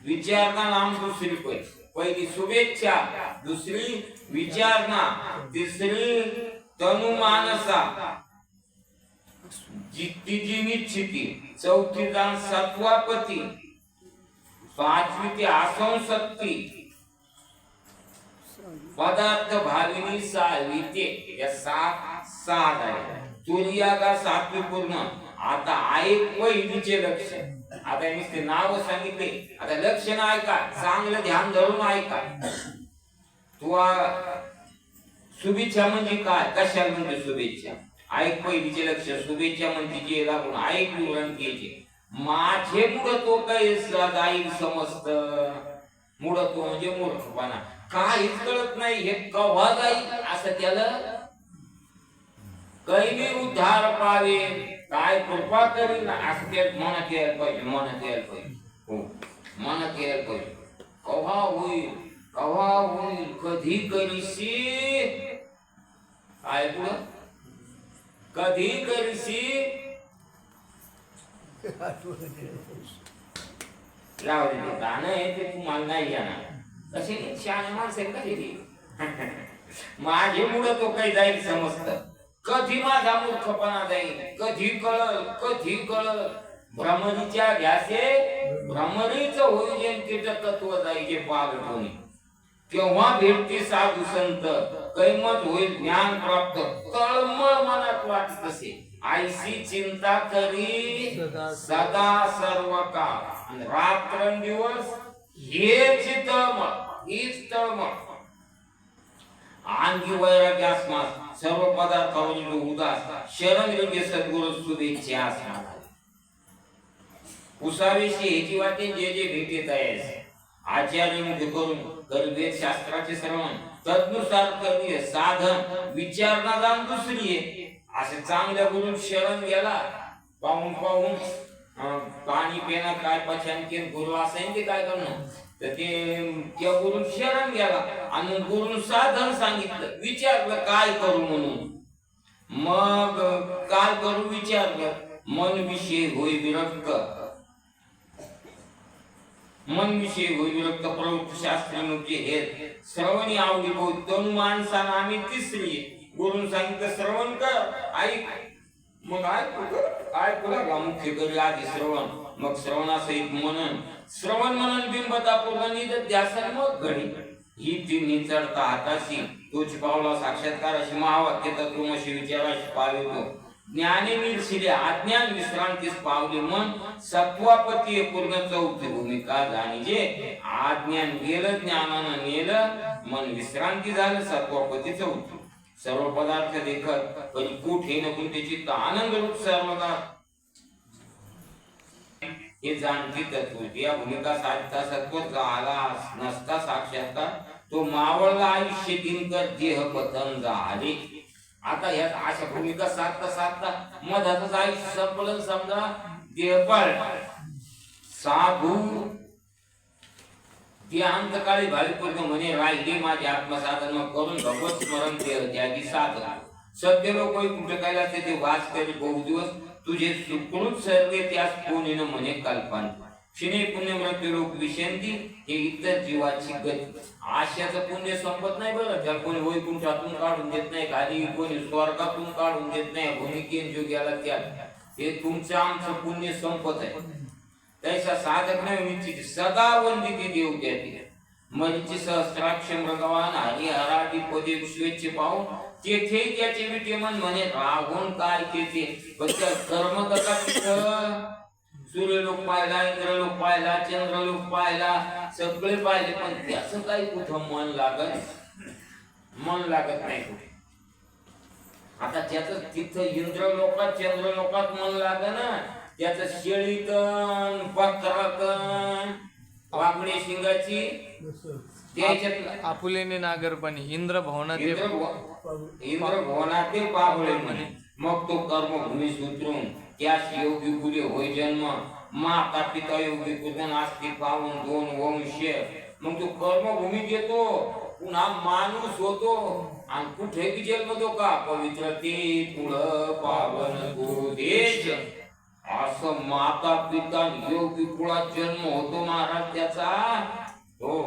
Speaker 1: विचारणा नाम दुसरी पण पहिली शुभेच्छा, दुसरी विचारणा, तिसरी तनुमानसा, तिजी निश्चिती, चौथी जाण सत्वापती, पाचवी ती आसंसक्ती, पदार्थ भाविनी सहावी ते या 7 आहे. तुर्यागा 7वी पूर्ण. आता ऐक पहिलीचे लक्षण. आता नुसते नाव सांगितले, आता लक्षण ऐका, चांगलं ध्यान धरून ऐका. तू शुभेच्छा म्हणजे काय, कशाला म्हणजे शुभेच्छा? ऐक पहिलीचे लक्ष. शुभेच्छा म्हणजे जे लागून ऐक विवरण घ्यायचे. माझे मुडतो काही जाईल समजत. मुडतो म्हणजे मूर्खपणा, काहीच कळत नाही, हे कव्हा जाईल असं त्याला. कैली उद्धार पावे, काय कृपा करीन असं ते मनात यायला पाहिजे, मनात यायला पाहिजे. हो, मनात यायला पाहिजे. कव्हा होईल, कव्हा होईल, कधी करीशी, काय पुढं, कधी करीशी, लावले ते गाणं आहे ते तुम्हाला नाही येणार. कसे शहाणे माणसं आहे का ते? माझे मुळे तो काही जाईल समजत. कधी माझा मूर्खपणा जाईल, कधी कळल, कधी कळल. भ्रमरीच्या ध्यासे भ्रमरीच होईल, त्याचं तत्व जाईल जे पागल होईल. केव्हा भेटते साधू संत, कैमत होईल ज्ञान प्राप्त. तळमळ मनात वाटत असे, आईशी चिंता करी सदा सर्व काळ. रात्रंदिवस हेच तळमळ, हीच तळमळ. अंगी वैराग्य असणार, सर्व पदार्थावरील उदास. शरण योग्य सद्गुरु शुभेच्छा असणार. उसावेशी ह्याची वाटे जे जे भेटीत आहे आचार्य मुख करून वेद शास्त्राचे श्रवण, तदनुसार करणे साधन. विचारणा जाण दुसरी आहे. असे चांगल्या गुरु शरण गेला, पाहून पाहून पाणी पिणं काय पचन गुरु असेल ते काय करणं, तर ते त्या गुरु शरण गेला आणि गुरु साधन सांगितलं. विचारलं काय करू म्हणून, मग काय करू विचारलं. मन विषय होई विरक्त, मन विषय होई विरक्त. प्रवृत्त शास्त्री म्हणजे हे श्रवणी आवडी बहुत. तनु माणसानं आम्ही तिसरी. गुरु सांगितलं श्रवण कर, ऐक. मग ऐकू लागला मुख्य करी आधी श्रवण, मग श्रवणासहित मनन. श्रवण मनन बिंबता पूर्ण निध्यासन मग घडी. ही तिन्ही चढता हाताशी तोच पावला साक्षात्काराशी. महावाक्य तत्वमशी विचाराशी पावितो. ज्ञाने निर्शिले अज्ञान विश्रांतीस पावले मन. सत्वापती पूर्ण चौथी भूमिका जाणीजे. अज्ञान गेलं, ज्ञानानं नेलं, मन विश्रांती झालं, सत्वापती चौथी. सर्व पदार्थ देखत पण कुठे न कुठे चित्त आनंद रूप सर्वदा हे जाणती तत्व. या भूमिका साधता सत्व झाला नसता साक्षात्कार, तो मावळला आयुष्य दिनकर देह पतन झाले. आता ह्या अशा भूमिका साधता साधता मधातच आयुष्य संपलं, समजा देह पळला. साधू ती अंतकाळी भाविक म्हणे राहिली माझे आत्मसाधन मग करून भगवत स्मरण केलं त्यागी साधन सत्य लोक कुठे काय लागते ते वाच करे बहु दिवस तुझे सुकृत सर्वे त्यास कोणीनं म्हणे कल्पना क्षिणे पुण्य मृत्यू लोक विशंती हे इतर जीवाची गती आशाचं पुण्य संपत नाही बरं ज्या कोणी वैकुंठातून काढून देत नाही खाली कोणी स्वर्गातून काढून देत नाही भूमिकेन जो गेला त्या हे तुमचं आमचं पुण्य संपत आहे तैसा साधक नाही निश्चित सदा वंदिते देव त्याती मरीची सहस्राक्ष मृगवान हरिहरादी पदे विश्वेचे पाहून तेथे त्याचे विटेमन म्हणे राहून काय तेथे पण त्या कर्म कसा तिथं सूर्यलोक पाहिला इंद्रलोक पाहिला चंद्रलोक पाहिला सगळे पाहिले पण त्याचं काही कुठं मन लागत नाही कुठे आता त्याचं तिथं इंद्रलोकात चंद्रलोकात मन लाग ना त्याचं शेळीतन पत्रातन वाकडी शिंगाची त्याच्यात
Speaker 4: आपुलेने नागरपणी इंद्र भवनात
Speaker 1: इंद्र भवनातील पाहुळे म्हणे मग तो कर्मभूमी उतरून त्यास योगी पुढे होय जन्म माता पिता योगी कुठून असते पाहून दोन वंश मग तो कर्मभूमी देतो पुन्हा माणूस होतो आणि कुठे बी जन्मतो का पवित्र ते पुढं पावन तो देश असं माता पिता योगी कुळात जन्म होतो महाराज त्याचा हो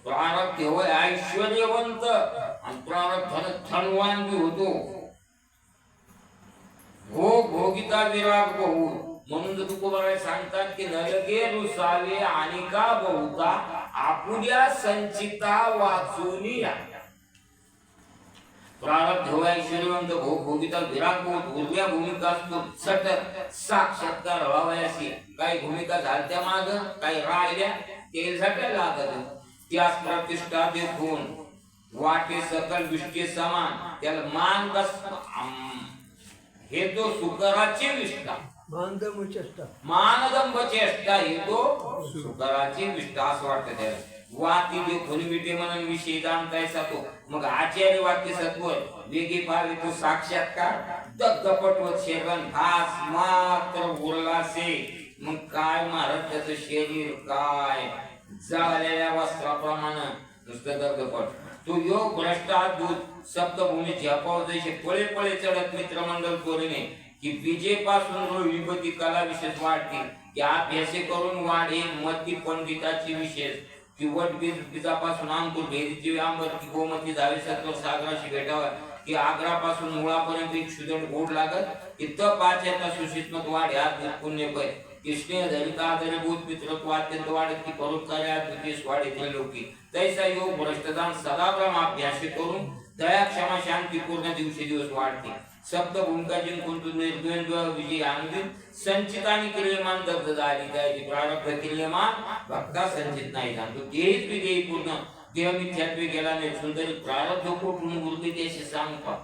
Speaker 1: प्रारब्ध होय ऐश्वर्यवंत आणि प्रारब्ध धनवान बी होतो भोग भोगिता विराग बहु म्हणून तुकोबाराय सांगतात की नलगे रुसावे आणि का बहुता आपुल्या संचिता वाचूनी प्रारब्ध होय ऐश्वर्यवंत भोग भोगिता विराग बहु उरल्या भूमिका असतो सतत साक्षात्कार व्हावयाशी काही भूमिका झालत्या माग काही राहिल्या ते झटायला लागत त्यास प्रतिष्ठा देखून वाटे सकल विष्टे समान त्याला मान कस हे तो सुकराची विष्ठा मानदंब चेष्टा हे तो सुकराची विष्ठा असं वाटतं त्याला वाती देखून विटे म्हणून विषयी जाणता तो मग आचार्य वाक्य सत्व वेगे पावे तो साक्षात्कार दग्गपटवत शेवण खास मात्र उरलासे मग काय महाराज त्याचं शरीर काय जाळलेल्या वस्त्राप्रमाणे नुसतं दग्गपट तो योग भ्रष्टादूत सप्तभूमी झेपाव जैसे पळे पळे चढत मित्रमंडळ कोरणे की बीजेपासून विभूती कला विशेष वाढते की अभ्यासे करून वाढे मती पंडिताची विशेष की वट बीजापासून अंकुर भेदीची आंबर की गोमती जावे सत्व सागराशी भेटावा की आग्रापासून मुळापर्यंत एक सुदंड गोड लागत की तप आचरता सुशिष्मत वाढे आत्मिक पुण्य पै की स्नेह धरिता आदरे भूत मित्रत्व अत्यंत वाढत की परोपकारी आत्मकेश वाढे त्रिलोकी तैसा योग भ्रष्टदान सदाब्रह्म अभ्यासी करून दया क्षमा शांती पूर्ण दिवसेदिवस वाढते सप्त भूमिका जिंकून तू निर्द्वंद्व विजय आनंदित संचित आणि क्रियमान दग्ध झाली त्याची प्रारब्ध क्रियमान भक्ता संचित नाही जाणतो तेच विजयी पूर्ण देह मिथ्यात्वे गेला नाही सुंदर प्रारब्ध कुठून उरते त्याशी सांगता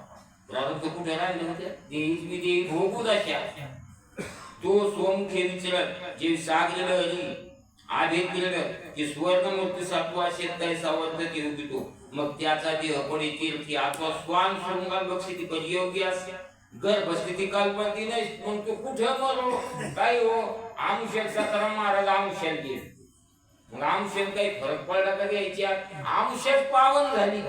Speaker 1: प्रारब्ध कुठे राहिले होते देहीच विजयी भोगू दशा तो सोमखे विचरत जे सागरेल हरी आभेद केलं की स्वर्णमूर्ती सातवा शेतकरी सावर्धक योगी तो मग त्याचा देह पडे तीर्थी अथवा स्वान शृंगाल बक्षिती परियोगी असे गर्भस्थिती कल्पती नाही पण तो कुठं मरो काय हो आमुष्यात सकाराम महाराज आमुष्यात गेले मग आमुष्यात काही फरक पडला का द्यायची आमुष्यात पावन झाली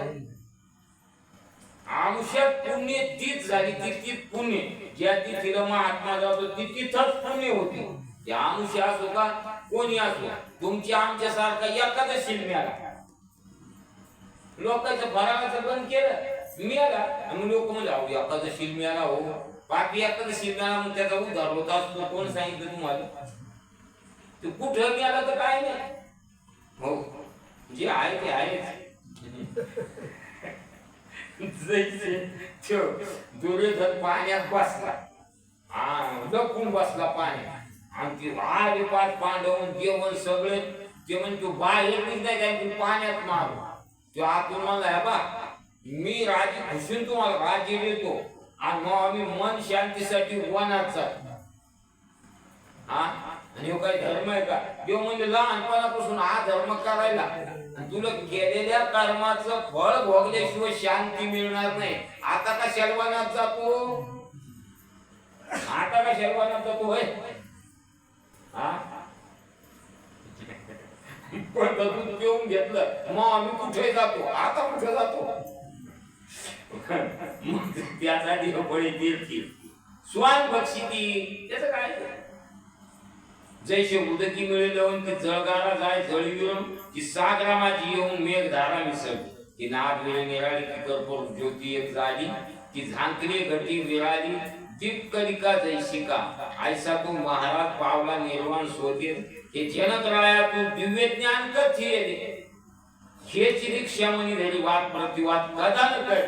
Speaker 1: आमुष्यात पुण्य तीच झाली तीच पुण्य ज्या तिथीला महात्मा जातो ती तिथंच पुण्य होते ते आमुष्य असो का कोणी असो तुमची आमच्या सारखा एखादशी मिळाला लोकांचं फराळाचं बंद केलं मिळाला आणि लोक म्हणजे अहो एखादशी मिळाला हो पापी एखादशी मिळाला मग त्याचा उद्धार होत असतो कोण सांगितलं तुम्हाला ते कुठं मिळाला तर काय नाही हो जे आहे ते आहेच दुर्योधन पाण्यात बसला लपून बसला पाण्यात आणि ती आले पाच पांडव जेवण सगळे ते म्हणजे बाहेर नाही काय पाण्यात मारू तो आतून मला बा मी राजी खुशीन तुम्हाला राजी देतो आणि मग आम्ही मन शांतीसाठी वनात जातो हा आणि काही धर्म आहे का देव म्हणजे लहानपणापासून हा धर्म करायला तुला केलेल्या कर्माचं फळ भोगल्याशिवाय शांती मिळणार नाही आता का शर्वानात जातो आता का शर्वानात जातो होय हा पण दूध पिऊन घेतलं मग आम्ही कुठे जातो, आता कुठे जातो. मग त्यासाठी बळी तीर्थी स्वान बक्षिती त्याचं काय. जैसे उदकी मिळेल ते जळगाला जाय जळविरून ती 6 ग्रामाची येऊन मेघधारा मिसळली. ती नाद वेळ मिळाली ती कर्पूर ज्योती एक झाली. ती झांकली घटी विराली दीप कलिका जैशिका. ऐसा तू महाराज पावला निर्वाण शोधेल. हे जनक राया तू दिव्य ज्ञान कथिले. हेच रिक्षा म्हणी धरी वाद प्रतिवाद कदा न कर.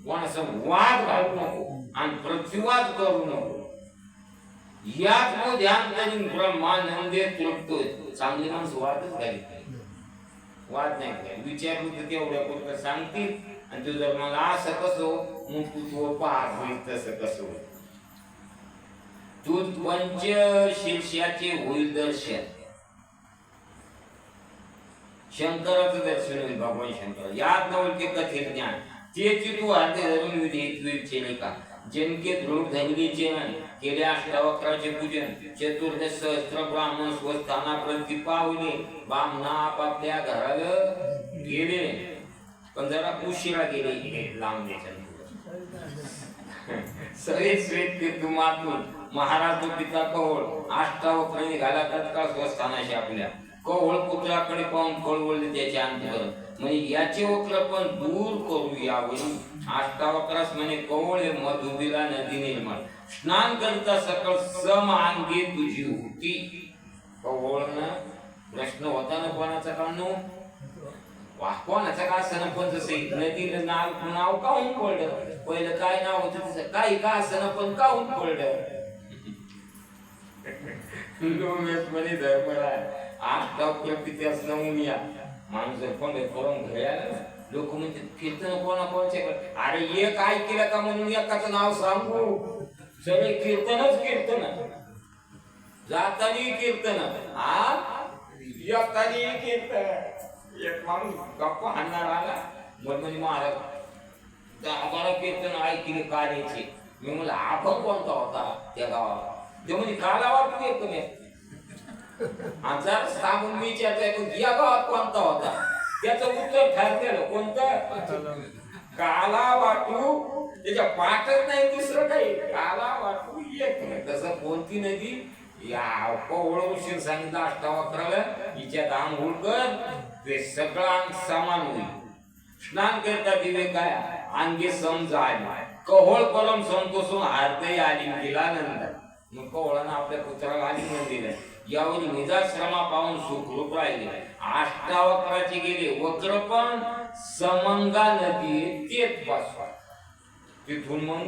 Speaker 1: कोणासं वाद घालू नको आणि प्रतिवाद करू नको. यात मग ध्यान करीन ब्रह्मानंदे तृप्तोय. चांगली माणसं वादच घालीत नाही, वाद नाही काय विचारलं तर तेवढ्या पुरतं सांगतील. आणि तू जर मला असं कसं मग तू पाहत होईल तसं कसं होईल. तू पंचशीर्षाचे होईल दर्शन. शंकराचं दर्शन होईल भगवान शंकर. यात नवलके कथित ज्ञान तेची तू हाते धरून विधेत विचारले का. जनके दृढ धनगीचे केले अष्टावक्राचे पूजन. चतुर्दश सहस्त्र ब्राह्मण स्वस्थानाप्रती पावले. बामणा आपापल्या घराला गेले पण जरा उशिरा गेले लांब देशात. सगळे श्वेत तीर्थमातून महाराज पिता कवळ अष्टावक्र निघाला तत्काळ स्वस्थानाशी आपल्या. कवळ पुत्राकडे पाहून कळवळले त्याचे अंतर. म्हणजे याचे वक्र पण दूर करू यावरून अष्टावक्रास म्हणे कवळे मधुबिला नदी निर्माण. स्नान करता सकळ सम अंगी तुझी होती. कवळनं प्रश्न होता ना कोणाचा का नो कोणाचा का असं पण जसं नदीला नाव काहून पडलं. पहिलं काय नाव होतं तसं काही का असं पण काहून पडलं. म्हणे धर्मराय अष्टावक्र पित्यास नमुनिया. माणूस पण करून घ्यायला लोक म्हणते कीर्तन कोणाकोणाचे. अरे एक ऐकलं का म्हणून एकाचं नाव सांगू. सगळे कीर्तनच कीर्तन जातानी कीर्तन येतानी कीर्तन. एक माणूस गप्पा हाणणार आला म्हणजे महाराज 10-12 कीर्तन ऐकले कार्याचे. मी म्हणलं आपण कोणता होता त्या गावाला. ते म्हणजे कालावर तू येतो मी जर सांगून मी विचारतोय पण या गावात कोणता होता. त्याचं उत्तर ठरलेलं कोणतं काला वाटू. त्याच्या पाठच नाही दुसरं काही. काला वाटू येत नाही. तसं कोणती नदी या कवळ उशीर सांगितलं अष्टावक्राला हिच्यात आंघोळ कर ते सगळं समान होईल. स्नान करता दिवे काय अंगे समजा कहोळ परम संतोषून हारते आली गेल्यानंतर. मग कवळानं आपल्या पुत्राला आलिंगन दिलं. यावर निजाश्रमा पाहून सुखरूप राहिले. अष्टावक्राचे गेले वक्र पण समंगा नदी तेच बसवा. तिथून मग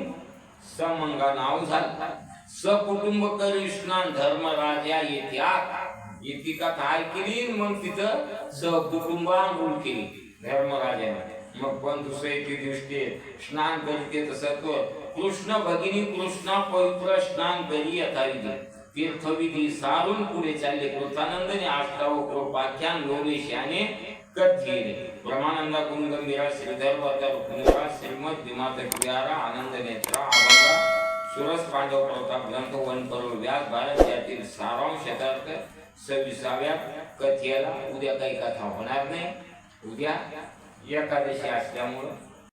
Speaker 1: समंगा नाव झालं. सकुटुंब करी स्नान धर्मराजा येथे आता. येते का काय केली मग तिथं सहकुटुंब आंघोळ केली धर्मराजाने. मग बंधू सहित दृष्टी स्नान करीत सत्व कृष्ण भगिनी कृष्णा पवित्र स्नान करी यथाविधी. तीर्थविधी सारून पुढे चालले. कृतानंदने अष्टावक्रोपाख्यान लोलेशाने कथिले. ब्रह्मानंदा गुणगंभीरा श्रीधर वरदा श्रीमद विमात विहारा आनंद नेत्रा अभंगा सुरस पांडव प्रताप ग्रंथ वन करोड व्यास भारत यातील सारांश शतार्थ 26व्या कथेला. उद्या काही कथा होणार नाही. उद्या एकादशी असल्यामुळं